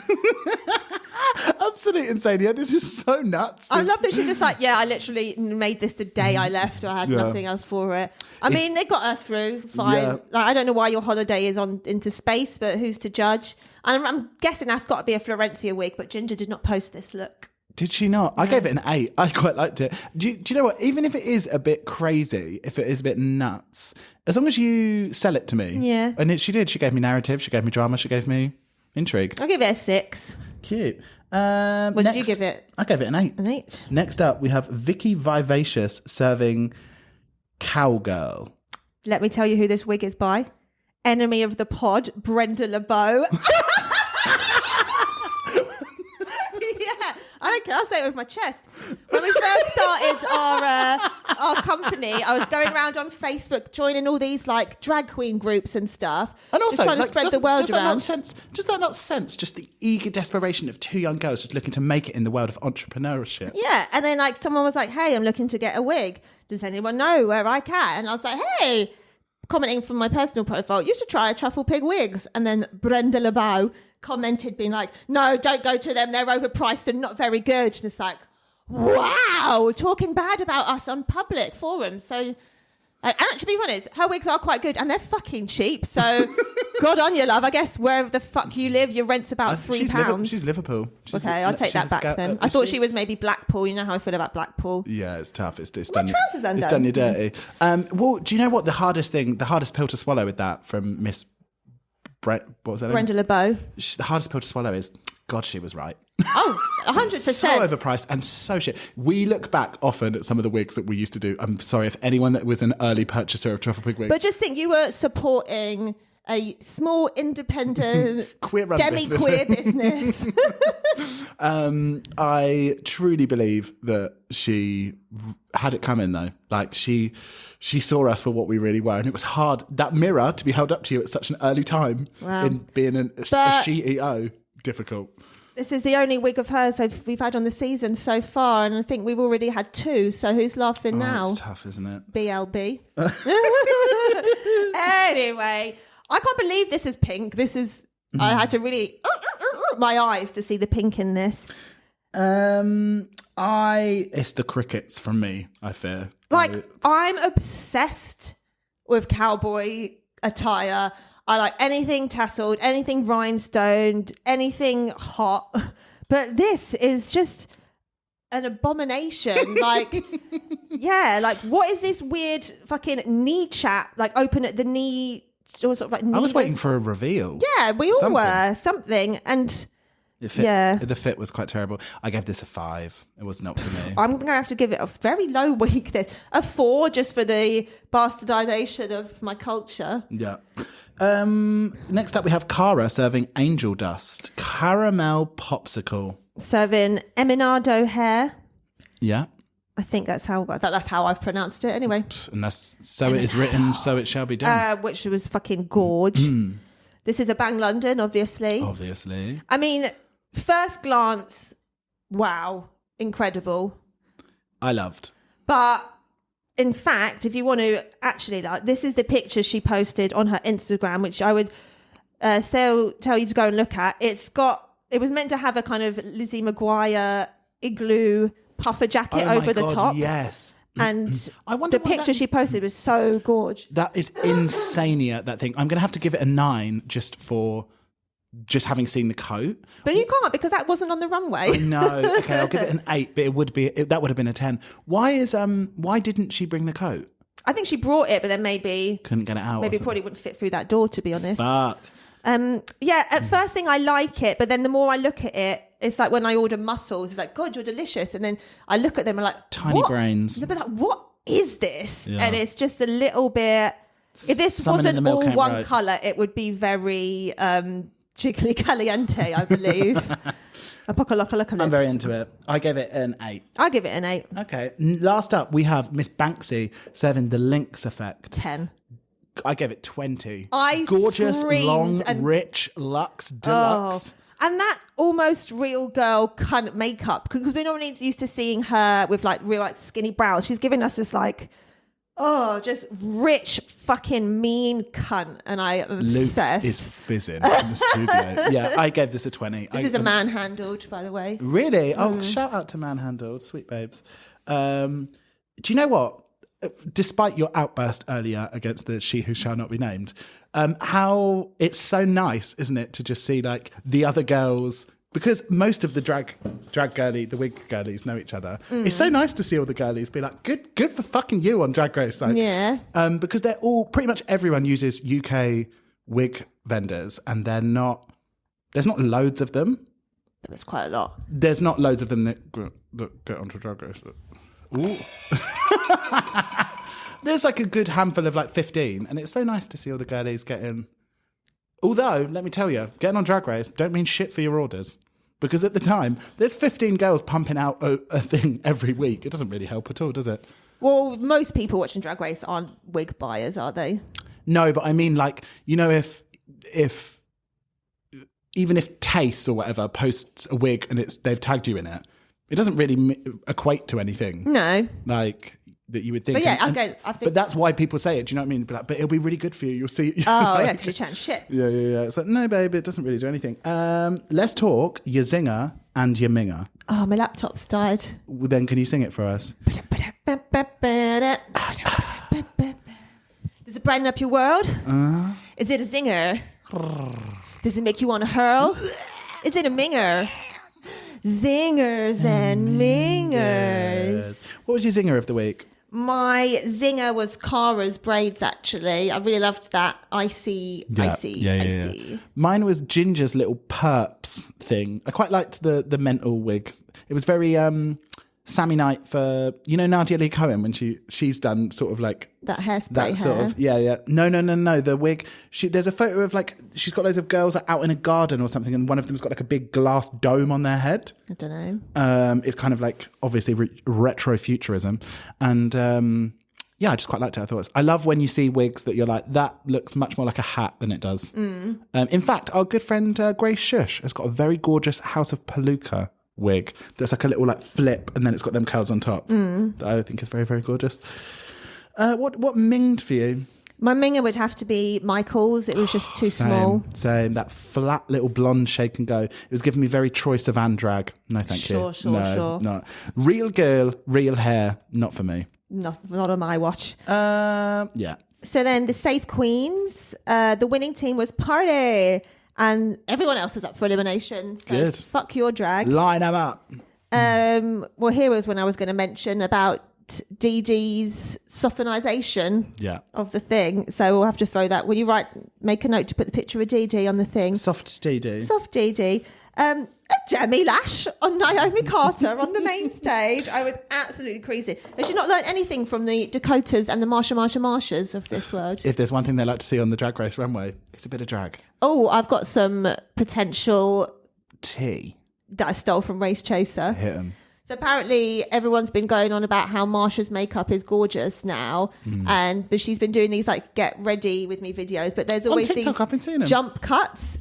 Speaker 5: Absolute insane. Yeah, this is so nuts.
Speaker 2: I love that she just like, yeah, I literally made this the day I left. I had nothing else for it. I mean, they got her through fine.
Speaker 5: Yeah.
Speaker 2: Like, I don't know why your holiday is on into space, but who's to judge? And I'm guessing that's got to be a Florencia wig, but Ginger did not post this look.
Speaker 5: Did she not? I gave it an 8. I quite liked it. Do you know what? Even if it is a bit crazy, if it is a bit nuts, as long as you sell it to me.
Speaker 2: Yeah.
Speaker 5: And she did. She gave me narrative. She gave me drama. She gave me intrigue.
Speaker 2: I'll give it a 6.
Speaker 5: Cute.
Speaker 2: What did you give it?
Speaker 5: I gave it an 8.
Speaker 2: An 8.
Speaker 5: Next up, we have Vicky Vivacious serving Cowgirl.
Speaker 2: Let me tell you who this wig is by. Enemy of the pod, Brenda LeBeau. Yeah, I don't care. I'll say it with my chest. When we first started our company, I was going around on Facebook, joining all these like drag queen groups and stuff,
Speaker 5: And also,
Speaker 2: just trying to
Speaker 5: like,
Speaker 2: spread the word
Speaker 5: does that
Speaker 2: around.
Speaker 5: not sense just the eager desperation of 2 young girls just looking to make it in the world of entrepreneurship?
Speaker 2: Yeah, and then like someone was like, "Hey, I'm looking to get a wig. Does anyone know where I can?" And I was like, "Hey." Commenting from my personal profile, you should try Truffle Pig Wigs. And then Brenda LeBeau commented being like, "No, don't go to them. They're overpriced and not very good." And it's like, wow, talking bad about us on public forums. So, and to be honest, her wigs are quite good and they're fucking cheap. So, good on you, love. I guess wherever the fuck you live, your rent's about £3.
Speaker 5: She's Liverpool.
Speaker 2: Okay, I'll take that back then. I thought she was maybe Blackpool. You know how I feel about Blackpool.
Speaker 5: Yeah, it's tough. It's
Speaker 2: My
Speaker 5: done.
Speaker 2: trousers undone.
Speaker 5: It's done you dirty. Well, do you know what the hardest pill to swallow with that from Miss what was that?
Speaker 2: Brenda LeBeau.
Speaker 5: The hardest pill to swallow is, God, she was right.
Speaker 2: Oh, 100%.
Speaker 5: So overpriced and so shit. We look back often at some of the wigs that we used to do. I'm sorry if anyone that was an early purchaser of Truffle Pig Wigs.
Speaker 2: But just think, you were supporting a small, independent,
Speaker 5: Queer-run
Speaker 2: demi-queer business.
Speaker 5: I truly believe that she had it coming, though. Like, she saw us for what we really were, and it was hard. That mirror to be held up to you at such an early time in being a CEO, difficult.
Speaker 2: This is the only wig of hers we've had on the season so far, and I think we've already had 2, so who's laughing now?
Speaker 5: It's tough, isn't it?
Speaker 2: BLB. Anyway, I can't believe this is pink. I had to really my eyes to see the pink in this.
Speaker 5: It's the crickets from me, I fear.
Speaker 2: Like, I'm obsessed with cowboy attire. I like anything tasseled, anything rhinestoned, anything hot. But this is just an abomination. Like, yeah, like, what is this weird fucking knee chat? Like, open at the knee, or sort of like knee.
Speaker 5: I was waiting for a reveal.
Speaker 2: Yeah, we all were. Something. And
Speaker 5: the fit was quite terrible. I gave this a 5. It was not for me.
Speaker 2: I'm going to have to give it a very low week. This a 4 just for the bastardization of my culture.
Speaker 5: Yeah. Next up, we have Cara serving angel dust caramel popsicle.
Speaker 2: Serving Eminado hair.
Speaker 5: Yeah.
Speaker 2: I think that's how I've pronounced it. Anyway,
Speaker 5: And that's so it is written, so it shall be done.
Speaker 2: which was fucking gorge. This is a Bang London, obviously.
Speaker 5: Obviously.
Speaker 2: I mean, first glance, wow, incredible.
Speaker 5: I loved.
Speaker 2: But in fact, if you want to actually, like, this is the picture she posted on her Instagram, which I would tell you to go and look at. It was meant to have a kind of Lizzie McGuire igloo puffer jacket over the top.
Speaker 5: Yes.
Speaker 2: And
Speaker 5: I wonder
Speaker 2: the picture she posted was so gorgeous.
Speaker 5: That is insania, that thing. I'm going to have to give it a 9 just having seen the coat.
Speaker 2: But you can't, because that wasn't on the runway.
Speaker 5: I know. Okay, I'll give it an 8, but that would have been a 10. Why didn't she bring the coat?
Speaker 2: I think she brought it, but then maybe
Speaker 5: couldn't get it out.
Speaker 2: Maybe it probably wouldn't fit through that door, to be honest.
Speaker 5: Fuck.
Speaker 2: At first thing I like it, but then the more I look at it, it's like when I order mussels, it's like, God, you're delicious. And then I look at them and I'm like,
Speaker 5: tiny
Speaker 2: what?
Speaker 5: brains.
Speaker 2: They're like, what is this?
Speaker 5: Yeah.
Speaker 2: And it's just a little bit. If this
Speaker 5: Someone
Speaker 2: wasn't all one
Speaker 5: right.
Speaker 2: colour, it would be very chickly caliente, I believe.
Speaker 5: I'm very into it. I gave it an 8.
Speaker 2: I give it an 8.
Speaker 5: Okay. Last up, we have Miss Banksy serving the Lynx effect.
Speaker 2: 10.
Speaker 5: I gave it 20.
Speaker 2: I
Speaker 5: gorgeous,
Speaker 2: screamed
Speaker 5: long,
Speaker 2: and-
Speaker 5: rich, luxe, deluxe.
Speaker 2: And that almost real girl kind of makeup, because we're normally used to seeing her with like real like skinny brows. She's giving us this like, just rich fucking mean cunt, and I am obsessed.
Speaker 5: Luke's is fizzing in the studio. Yeah, I gave this a 20.
Speaker 2: This is a manhandled, by the way.
Speaker 5: Really? Oh, shout out to manhandled, sweet babes. Do you know what? Despite your outburst earlier against the She Who Shall Not Be Named, how it's so nice, isn't it, to just see like the other girls, because most of the drag girly, the wig girlies know each other. It's so nice to see all the girlies be like, good for fucking you on Drag Race. Like,
Speaker 2: yeah.
Speaker 5: Because they're all, pretty much everyone uses UK wig vendors, and there's not loads of them.
Speaker 2: That's quite a lot.
Speaker 5: There's not loads of them that get onto Drag Race. Ooh. There's like a good handful of like 15, and it's so nice to see all the girlies getting. Although, let me tell you, getting on Drag Race don't mean shit for your orders, because at the time there's 15 girls pumping out a thing every week. It doesn't really help at all, does it?
Speaker 2: Well, most people watching Drag Race aren't wig buyers, are they?
Speaker 5: No, but I mean, like, you know, if even if Taste or whatever posts a wig and they've tagged you in it, it doesn't really equate to anything.
Speaker 2: No.
Speaker 5: Like, that you would think.
Speaker 2: But yeah,
Speaker 5: I think. But that's why people say it. Do you know what I mean? But it'll be really good for you. You'll see.
Speaker 2: Oh, yeah, because you're chatting shit.
Speaker 5: Yeah. It's like, no, babe, it doesn't really do anything. Let's talk your zinger and your minger.
Speaker 2: Oh, my laptop's died.
Speaker 5: Well, then can you sing it for us?
Speaker 2: Does it brighten up your world? Is it a zinger? Does it make you want to hurl? Is it a minger? Zingers and mingers.
Speaker 5: What was your zinger of the week?
Speaker 2: My zinger was Cara's braids, actually. I really loved that. Icy.
Speaker 5: Mine was Ginger's little perps thing. I quite liked the mental wig. It was very Sammy Knight for, you know, Nadia Lee Cohen, when she's done sort of like
Speaker 2: that hairspray
Speaker 5: that
Speaker 2: hair.
Speaker 5: sort of, yeah. No. The wig. There's a photo of like, she's got loads of girls out in a garden or something, and one of them's got like a big glass dome on their head.
Speaker 2: I don't know.
Speaker 5: It's kind of like obviously retro futurism, and I just quite liked it. I love when you see wigs that you're like, that looks much more like a hat than it does. In fact, our good friend Grace Shush has got a very gorgeous House of Palooka wig that's like a little like flip, and then it's got them curls on top that I think is very, very gorgeous. What minged for you?
Speaker 2: My minger would have to be Michael's. It was just too small.
Speaker 5: Same. That flat little blonde shake and go. It was giving me very Troye Sivan drag. No, thank you.
Speaker 2: Sure.
Speaker 5: No. Real girl, real hair. Not for me.
Speaker 2: Not on my watch.
Speaker 5: Yeah.
Speaker 2: So then the Safe Queens, the winning team was Party, and everyone else is up for elimination. So
Speaker 5: Good.
Speaker 2: Fuck your drag.
Speaker 5: Line them up.
Speaker 2: Well, here was when I was going to mention about DD's softenization of the thing. So we'll have to throw that. Will you make a note to put the picture of DD on the thing?
Speaker 5: Soft DD.
Speaker 2: Soft DD. A Demi Lash on Naomi Carter on the main stage. I was absolutely crazy. Has she not learned anything from the Dakotas and the Marshas of this world?
Speaker 5: If there's one thing they like to see on the Drag Race runway, it's a bit of drag.
Speaker 2: Oh, I've got some potential
Speaker 5: tea
Speaker 2: that I stole from Race Chaser.
Speaker 5: Hit 'em.
Speaker 2: So apparently everyone's been going on about how Marsha's makeup is gorgeous now, but she's been doing these like get ready with me videos. But there's always
Speaker 5: TikTok, I've been seeing
Speaker 2: these
Speaker 5: 'em.
Speaker 2: jump cuts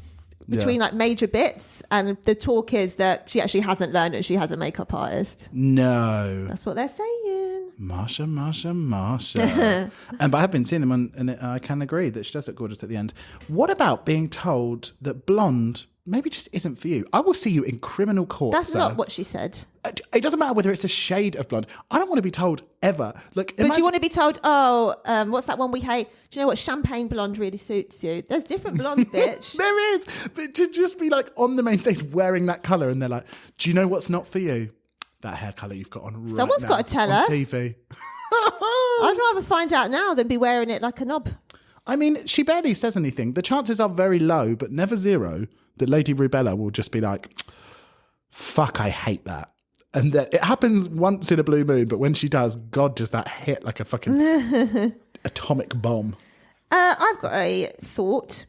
Speaker 2: between like major bits, and the talk is that she actually hasn't learned and she has a makeup artist.
Speaker 5: No.
Speaker 2: That's what they're saying.
Speaker 5: Marsha. But I have been seeing them and I can agree that she does look gorgeous at the end. What about being told that blonde maybe just isn't for you? I will see you in criminal court.
Speaker 2: That's
Speaker 5: sir.
Speaker 2: not what she said.
Speaker 5: It doesn't matter whether it's a shade of blonde. I don't want to be told ever. Look,
Speaker 2: But do you want to be told, what's that one we hate? Do you know what? Champagne blonde really suits you. There's different blondes, bitch.
Speaker 5: There is. But to just be like on the main stage wearing that colour and they're like, do you know what's not for you? That hair colour you've got on right
Speaker 2: Someone's
Speaker 5: now
Speaker 2: got to tell
Speaker 5: on
Speaker 2: her.
Speaker 5: TV.
Speaker 2: I'd rather find out now than be wearing it like a knob.
Speaker 5: I mean, she barely says anything. The chances are very low, but never zero, that Lady Rubella will just be like, fuck, I hate that. And that it happens once in a blue moon, but when she does, God, does that hit like a fucking atomic bomb.
Speaker 2: I've got a thought.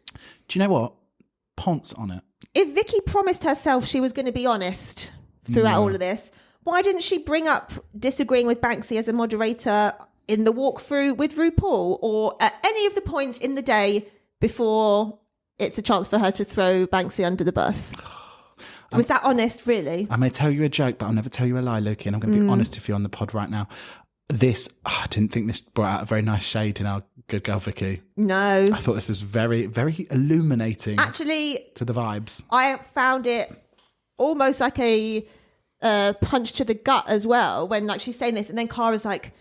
Speaker 5: Do you know what? Ponce on it.
Speaker 2: If Vicky promised herself she was going to be honest throughout all of this, why didn't she bring up disagreeing with Banksy as a moderator in the walkthrough with RuPaul or at any of the points in the day before it's a chance for her to throw Banksy under the bus? Was that honest, really?
Speaker 5: I may tell you a joke, but I'll never tell you a lie, Loki, and I'm going to be honest with you on the pod right now. I didn't think this brought out a very nice shade in our good girl Vicky.
Speaker 2: No.
Speaker 5: I thought this was very, very illuminating.
Speaker 2: Actually,
Speaker 5: to the vibes.
Speaker 2: I found it almost like a punch to the gut as well when like she's saying this and then Cara's like,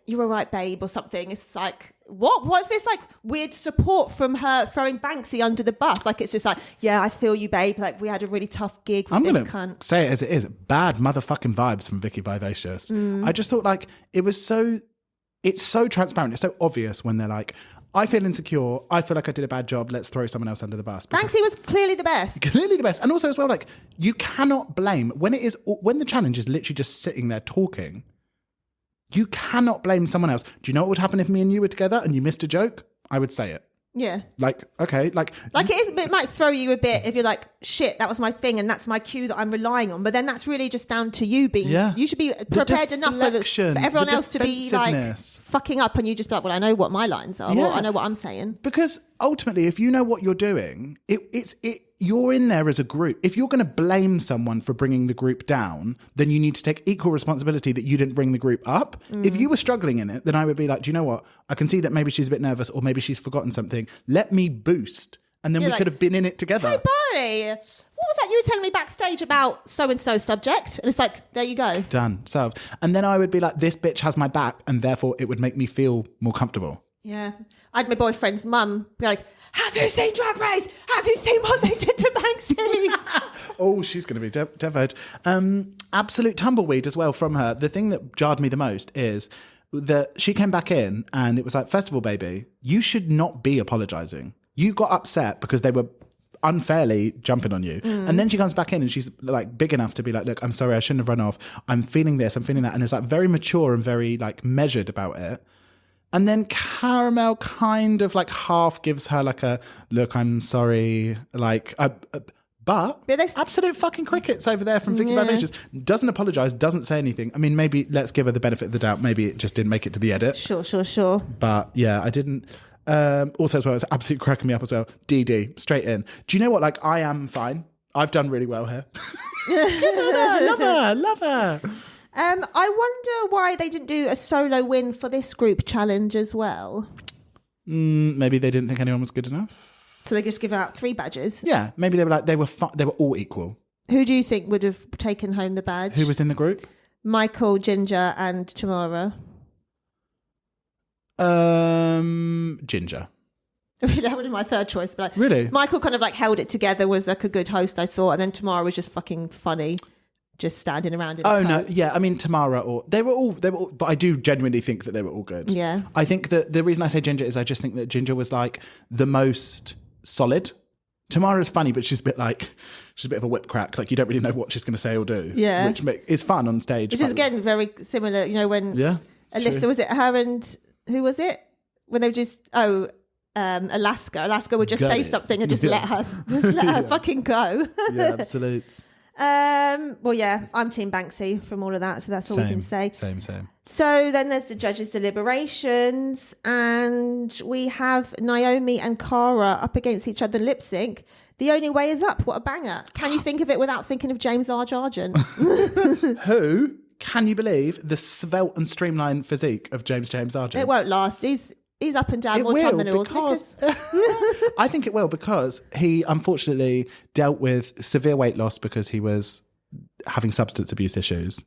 Speaker 2: you're all right, babe, or something. It's like, what's this like weird support from her throwing Banksy under the bus? Like it's just like, yeah, I feel you, babe. Like we had a really tough gig with
Speaker 5: I'm
Speaker 2: this
Speaker 5: going
Speaker 2: cunt.
Speaker 5: to say it as it is. Bad motherfucking vibes from Vicky Vivacious. I just thought like it's so transparent. It's so obvious when they're like, I feel insecure. I feel like I did a bad job. Let's throw someone else under the bus.
Speaker 2: Banksy was clearly the best.
Speaker 5: Clearly the best. And also as well, like you cannot blame when the challenge is literally just sitting there talking. You cannot blame someone else. Do you know what would happen if me and you were together and you missed a joke? I would say it.
Speaker 2: Yeah.
Speaker 5: Like, okay, like
Speaker 2: it might throw you a bit if you're like, shit, that was my thing and that's my cue that I'm relying on. But then that's really just down to you being, you should be prepared enough for everyone else to be like fucking up and you just be like, well, I know what my lines are. Well, I know what I'm saying.
Speaker 5: Because ultimately, if you know what you're doing, you're in there as a group. If you're going to blame someone for bringing the group down, then you need to take equal responsibility that you didn't bring the group up. If you were struggling in it, then I would be like, do you know what? I can see that maybe she's a bit nervous or maybe she's forgotten something. Let me boost. And then we could have been in it together.
Speaker 2: Hey, Barney, what was that you were telling me backstage about so-and-so subject? And it's like, there you go.
Speaker 5: Done. So, and then I would be like, this bitch has my back and therefore it would make me feel more comfortable.
Speaker 2: Yeah. I had my boyfriend's mum be like, have you seen Drag Race? Have you seen what they did to Banksy?
Speaker 5: Oh, she's going to be devoted. Absolute tumbleweed as well from her. The thing that jarred me the most is that she came back in and it was like, first of all, baby, you should not be apologising. You got upset because they were unfairly jumping on you. And then she comes back in and she's like big enough to be like, look, I'm sorry, I shouldn't have run off. I'm feeling this, I'm feeling that. And it's like very mature and very like measured about it. And then Caramel kind of like half gives her like a, look, I'm sorry. Like, but absolute fucking crickets over there from Vicky Vivacious. Doesn't apologise, doesn't say anything. I mean, maybe let's give her the benefit of the doubt. Maybe it just didn't make it to the edit.
Speaker 2: Sure.
Speaker 5: But yeah, I didn't. Also as well, it's absolutely cracking me up as well. DD, straight in. Do you know what? Like, I am fine. I've done really well here. Good on her. Love her.
Speaker 2: I wonder why they didn't do a solo win for this group challenge as well.
Speaker 5: Maybe they didn't think anyone was good enough.
Speaker 2: So they just give out 3 badges.
Speaker 5: Yeah, maybe they were like they were all equal.
Speaker 2: Who do you think would have taken home the badge?
Speaker 5: Who was in the group?
Speaker 2: Michael, Ginger, and Tamara.
Speaker 5: Ginger.
Speaker 2: That would have been my third choice. But
Speaker 5: Really?
Speaker 2: Michael kind of like held it together, was like a good host, I thought, and then Tamara was just fucking funny. Just standing around in a
Speaker 5: no,
Speaker 2: coat.
Speaker 5: yeah. I mean, Tamara, they were all, but I do genuinely think that they were all good.
Speaker 2: Yeah.
Speaker 5: I think that the reason I say Ginger is I just think that Ginger was like the most solid. Tamara's funny, but she's a bit of a whip crack. Like you don't really know what she's going to say or do.
Speaker 2: Yeah.
Speaker 5: Which is fun on stage.
Speaker 2: Which is again very similar, you know, when Alyssa,
Speaker 5: true.
Speaker 2: was it her and who was it? When they were just Alaska would just say something and just let her fucking go.
Speaker 5: Yeah, absolute.
Speaker 2: Well, yeah, I'm Team Banksy from all of that, so that's all we can say.
Speaker 5: Same.
Speaker 2: So then there's the judges' deliberations, and we have Naomi and Cara up against each other lip sync. The only way is up. What a banger. Can you think of it without thinking of James R. Sargent?
Speaker 5: Who, can you believe, the svelte and streamlined physique of James Sargent?
Speaker 2: It won't last. He's up and down
Speaker 5: It
Speaker 2: more
Speaker 5: will,
Speaker 2: time than all
Speaker 5: because I think it will, because he unfortunately dealt with severe weight loss because he was having substance abuse issues.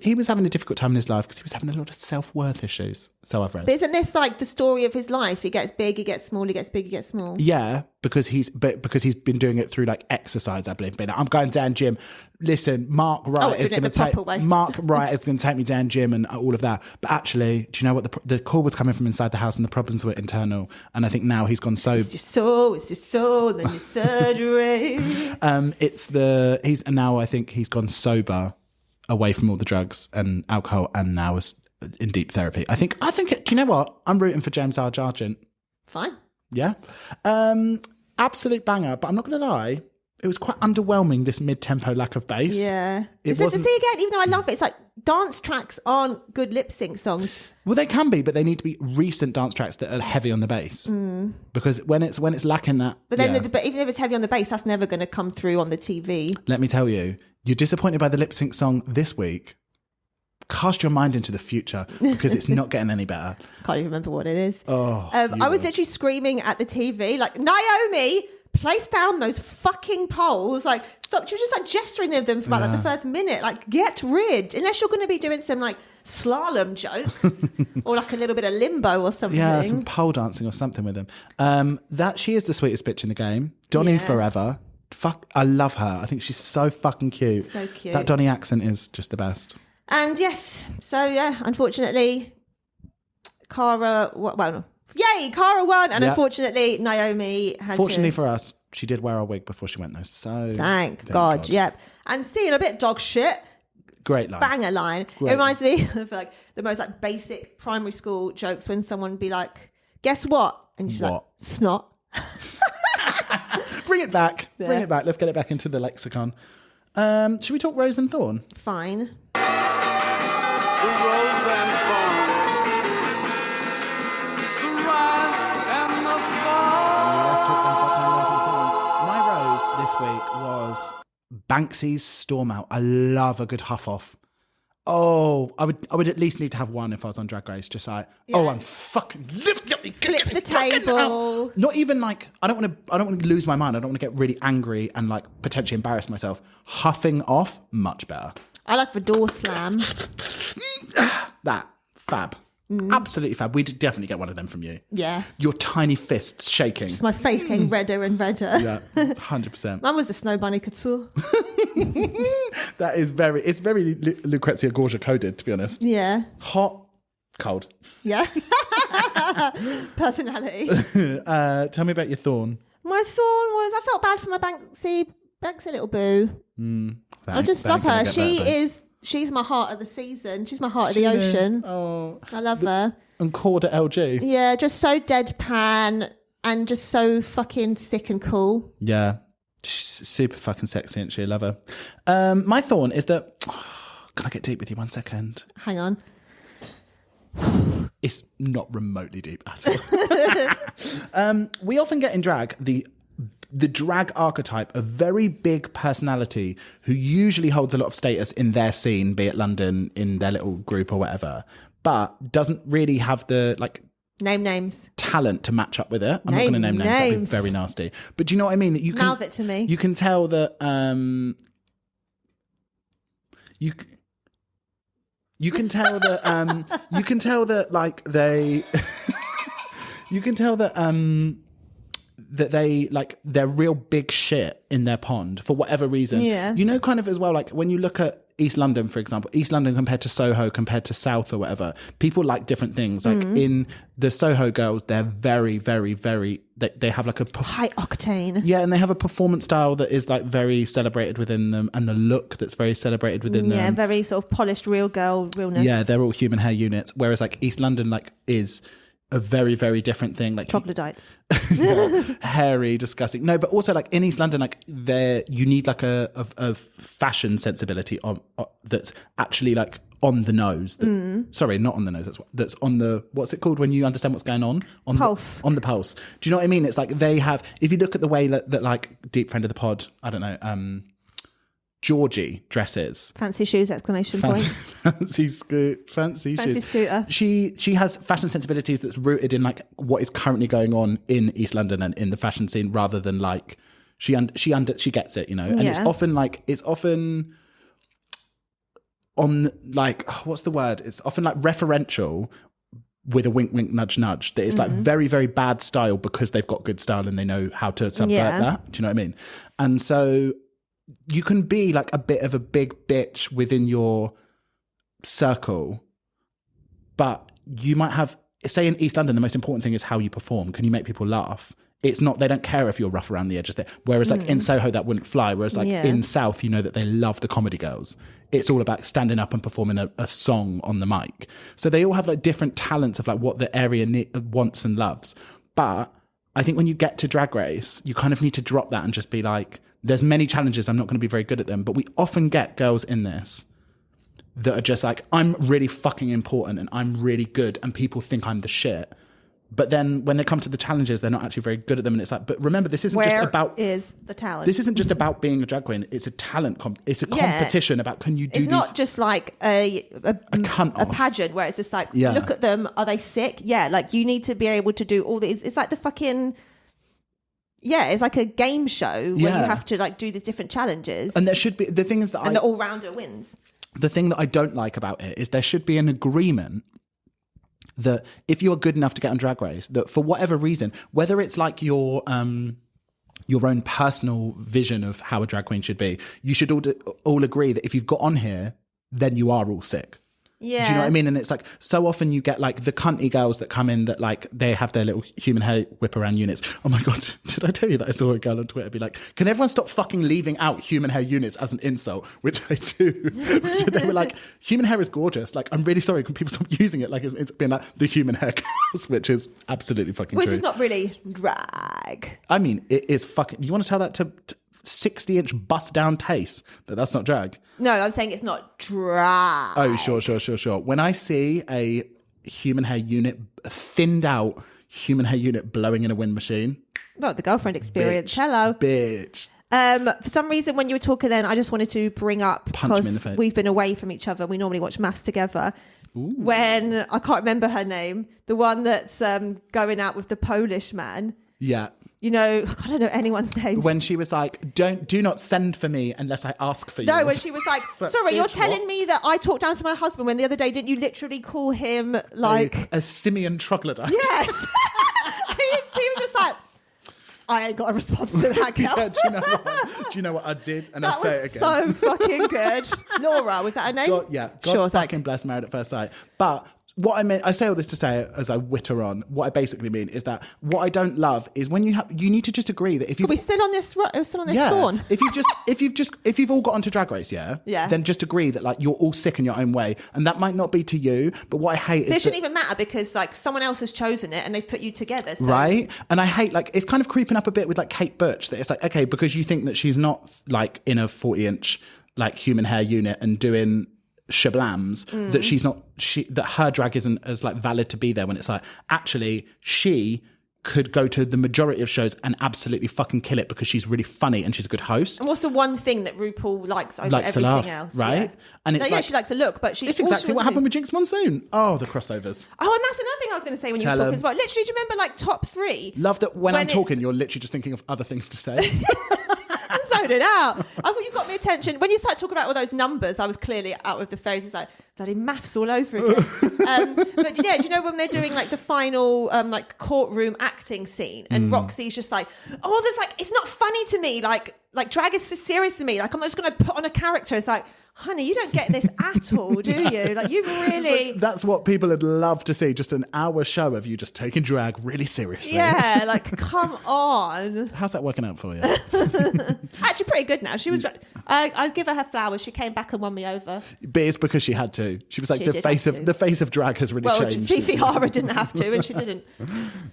Speaker 5: He was having a difficult time in his life because he was having a lot of self-worth issues. So I've read.
Speaker 2: But isn't this like the story of his life? He gets big, he gets small, he gets big, he gets small.
Speaker 5: Yeah, because he's been doing it through like exercise, I believe. Being like, I'm going down gym. Listen, Mark Wright is going to take me down gym and all of that. But actually, do you know what? The call was coming from inside the house and the problems were internal. And I think now he's gone so.
Speaker 2: It's just so. Then your surgery.
Speaker 5: Now I think he's gone sober, away from all the drugs and alcohol, and now is in deep therapy. I think do you know what? I'm rooting for James R. Sargent.
Speaker 2: Fine.
Speaker 5: Yeah. Absolute banger, but I'm not going to lie, it was quite underwhelming, this mid-tempo lack of bass.
Speaker 2: Yeah.
Speaker 5: It
Speaker 2: So to
Speaker 5: wasn't.
Speaker 2: see again, even though I love it, it's like dance tracks aren't good lip sync songs.
Speaker 5: Well, they can be, but they need to be recent dance tracks that are heavy on the bass. Because when it's lacking that.
Speaker 2: But then,
Speaker 5: yeah.
Speaker 2: but even if it's heavy on the bass, that's never going to come through on the TV.
Speaker 5: Let me tell you, you're disappointed by the lip sync song this week. Cast your mind into the future, because it's not getting any better.
Speaker 2: Can't even remember what it is.
Speaker 5: Oh,
Speaker 2: I was literally screaming at the TV, like, Naomi, place down those fucking poles. Like, stop. She was just like gesturing at them for about like the first minute. Like, get rid. Unless you're going to be doing some like slalom jokes or like a little bit of limbo or something.
Speaker 5: Yeah, some pole dancing or something with him. That she is the sweetest bitch in the game. Donnie forever. Fuck, I love her. I think she's so fucking cute.
Speaker 2: So cute.
Speaker 5: That Donnie accent is just the best.
Speaker 2: And yes, so yeah, unfortunately, Cara won, and unfortunately, Naomi had
Speaker 5: Fortunately
Speaker 2: to.
Speaker 5: for us, she did wear a wig before she went though. So
Speaker 2: Thank God, yep. And seeing a bit dog shit,
Speaker 5: great line.
Speaker 2: banger line.
Speaker 5: Great.
Speaker 2: It reminds me of like the most like basic primary school jokes when someone would be like, "Guess what?" And you'd be like,
Speaker 5: What?
Speaker 2: "Snot."
Speaker 5: Bring it back. Bring it back. Let's get it back into the lexicon. Should we talk Rose and Thorn?
Speaker 2: Fine.
Speaker 5: Let's talk them goddamn Rose and Thorns. My rose this week was Banksy's Storm Out. I love a good huff off. Oh, I would at least need to have one if I was on Drag Race. Just like, I'm fucking
Speaker 2: Flip the table.
Speaker 5: Not even like I don't want to lose my mind. I don't want to get really angry and like potentially embarrass myself. Huffing off, much better.
Speaker 2: I like the door slam.
Speaker 5: That fab. Absolutely fab. We'd definitely get one of them from you.
Speaker 2: Yeah.
Speaker 5: Your tiny fists shaking.
Speaker 2: Just my face getting redder and redder.
Speaker 5: Yeah, 100%.
Speaker 2: Mine was the Snow Bunny Couture.
Speaker 5: That is it's very Lucrezia Gorgia coded, to be honest.
Speaker 2: Yeah.
Speaker 5: Hot, cold.
Speaker 2: Yeah. Personality.
Speaker 5: Tell me about your thorn.
Speaker 2: My thorn was I felt bad for my Banksy little boo. I just love her. She's my heart of the season. She's my heart of the ocean.
Speaker 5: Oh,
Speaker 2: I love her.
Speaker 5: And Corda LG.
Speaker 2: Yeah, just so deadpan and just so fucking sick and cool.
Speaker 5: Yeah. She's super fucking sexy, and I love her. My thorn is that... can I get deep with you 1 second?
Speaker 2: Hang on.
Speaker 5: It's not remotely deep at all. We often get in drag the drag archetype of very big personality who usually holds a lot of status in their scene, be it London, in their little group or whatever, but doesn't really have the
Speaker 2: Name names.
Speaker 5: talent to match up with it. I'm not going to name names. That'd be very nasty. But do you know what I mean? That you can
Speaker 2: Mouth it to me.
Speaker 5: You can tell that you can tell that you can tell that like they you can tell that that they like they're real big shit in their pond for whatever reason.
Speaker 2: Yeah.
Speaker 5: You know, kind of as well, like when you look at East London, for example, East London compared to Soho, compared to South or whatever, people like different things. Like in the Soho girls, they're very, very, very, they have like a...
Speaker 2: high octane.
Speaker 5: Yeah, and they have a performance style that is like very celebrated within them, and a look that's very celebrated within them.
Speaker 2: Yeah, very sort of polished real girl realness.
Speaker 5: Yeah, they're all human hair units. Whereas like East London like is... a very, very different thing. Like
Speaker 2: Troglodytes.
Speaker 5: hairy, disgusting. No, but also like in East London, like you need like a fashion sensibility that's actually like on the nose. Sorry, not on the nose. That's on the, what's it called when you understand what's going on?
Speaker 2: Pulse.
Speaker 5: On the pulse. Do you know what I mean? It's like they have, if you look at the way that like deep friend of the pod, I don't know, Georgie dresses.
Speaker 2: Fancy shoes, exclamation point.
Speaker 5: Fancy shoes.
Speaker 2: Scooter.
Speaker 5: She has fashion sensibilities that's rooted in like what is currently going on in East London and in the fashion scene, rather than like she gets it, you know. And it's often on like, what's the word? It's often like referential with a wink, wink, nudge, nudge. That it's like very, very bad style because they've got good style and they know how to subvert that. Do you know what I mean? And so you can be like a bit of a big bitch within your circle, but you might have, say in East London, the most important thing is how you perform. Can you make people laugh? It's not, they don't care if you're rough around the edges there. Whereas like in Soho, that wouldn't fly. Whereas like in South, you know that they love the comedy girls. It's all about standing up and performing a song on the mic. So they all have like different talents of like what the area wants and loves. But I think when you get to Drag Race, you kind of need to drop that and just be like, there's many challenges, I'm not going to be very good at them. But we often get girls in this that are just like, I'm really fucking important and I'm really good and people think I'm the shit. But then when they come to the challenges, they're not actually very good at them. And it's like, but remember, this isn't just about...
Speaker 2: Where is the talent?
Speaker 5: This isn't just about being a drag queen. It's a talent... it's a competition about, can you do
Speaker 2: It's not just like a pageant where it's just like, look at them, are they sick? Yeah, like you need to be able to do all these... It's like the fucking... Yeah, it's like a game show where you have to like do these different challenges.
Speaker 5: And there should be... The thing is that
Speaker 2: the all-rounder wins.
Speaker 5: The thing that I don't like about it is there should be an agreement that if you are good enough to get on Drag Race, that for whatever reason, whether it's like your own personal vision of how a drag queen should be, you should all agree that if you've got on here, then you are all sick. Yeah. Do you know what I mean? And it's like, so often you get like the cunty girls that come in that like, they have their little human hair whip around units. Oh my God, did I tell you that I saw a girl on Twitter be like, can everyone stop fucking leaving out human hair units as an insult? Which I do. They were like, human hair is gorgeous. Like, I'm really sorry, can people stop using it? Like it's being like the human hair girls, which is absolutely fucking true.
Speaker 2: Which is not really drag.
Speaker 5: I mean, it is fucking, you want to tell that to 60-inch bust down taste that's not drag?
Speaker 2: No, I'm saying it's not drag.
Speaker 5: Oh, sure. When I see a human hair unit, a thinned out human hair unit blowing in a wind machine.
Speaker 2: Well, the girlfriend experience. Hello.
Speaker 5: Bitch.
Speaker 2: For some reason, when you were talking then, I just wanted to bring up, because we've been away from each other, we normally watch maths together. Ooh. When, I can't remember her name, the one that's going out with the Polish man.
Speaker 5: Yeah.
Speaker 2: You know, I don't know anyone's name.
Speaker 5: When she was like, do not send for me unless I ask for you.
Speaker 2: No, when she was like, sorry, you're telling me that I talked down to my husband when the other day, didn't you literally call him like...
Speaker 5: A simian troglodyte.
Speaker 2: Yes. He was just like, I ain't got a response to that, girl.
Speaker 5: Yeah, do you know what I did? And
Speaker 2: I'll say it again. So fucking good. Laura, was that her name?
Speaker 5: God fucking bless Married at First Sight. But... what I mean, I say all this to say as I witter on. What I basically mean is that what I don't love is when you need to just agree that if you
Speaker 2: we still on this thorn.
Speaker 5: if you've all got onto Drag Race, then just agree that like you're all sick in your own way, and that might not be to you. But what I hate is
Speaker 2: it shouldn't even matter because like someone else has chosen it and they've put you together, so.
Speaker 5: Right? And I hate like it's kind of creeping up a bit with like Kate Butch, that it's like, okay, because you think that she's not like in a 40-inch like human hair unit and doing shablams, that her drag isn't as like valid to be there, when it's like actually she could go to the majority of shows and absolutely fucking kill it because she's really funny and she's a good host.
Speaker 2: And what's the one thing that RuPaul likes over everything
Speaker 5: laugh,
Speaker 2: else?
Speaker 5: Right?
Speaker 2: Yeah.
Speaker 5: And it's
Speaker 2: she likes to look, but
Speaker 5: it's exactly what happened with Jinx Monsoon. Oh, the crossovers.
Speaker 2: Oh, and that's another thing I was going to say when you were talking as well. Literally, do you remember like top 3?
Speaker 5: Love that when I'm talking, you're literally just thinking of other things to say.
Speaker 2: I'm zoning out. I thought you got me attention. When you started talking about all those numbers, I was clearly out with the fairies. It's like, bloody maths all over again. But yeah, do you know when they're doing like the final like courtroom acting scene and Roxy's just like, oh, there's like, it's not funny to me. Like drag is serious to me. Like I'm not just going to put on a character. It's like, honey, you don't get this at all, do you? Like you really...
Speaker 5: Like, that's what people would love to see, just an hour show of you just taking drag really seriously.
Speaker 2: Yeah, like, come on.
Speaker 5: How's that working out for you?
Speaker 2: Actually, pretty good now. She was I give her flowers. She came back and won me over.
Speaker 5: But it's because she had to. She was like,
Speaker 2: She
Speaker 5: the
Speaker 2: did
Speaker 5: face
Speaker 2: have
Speaker 5: of
Speaker 2: to.
Speaker 5: the face of drag has really
Speaker 2: Well,
Speaker 5: changed.
Speaker 2: Fifi Hara didn't have to, and she didn't.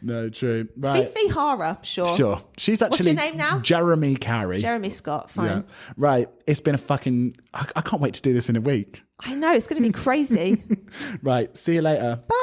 Speaker 5: No, true. Right.
Speaker 2: Fifi Hara, sure.
Speaker 5: Sure. She's
Speaker 2: What's
Speaker 5: actually
Speaker 2: your name now?
Speaker 5: Jeremy Carey.
Speaker 2: Jeremy Scott, fine.
Speaker 5: Yeah. Right. It's been a fucking I can't wait to do this in a week.
Speaker 2: I know, it's going to be crazy.
Speaker 5: Right. See you later.
Speaker 2: Bye.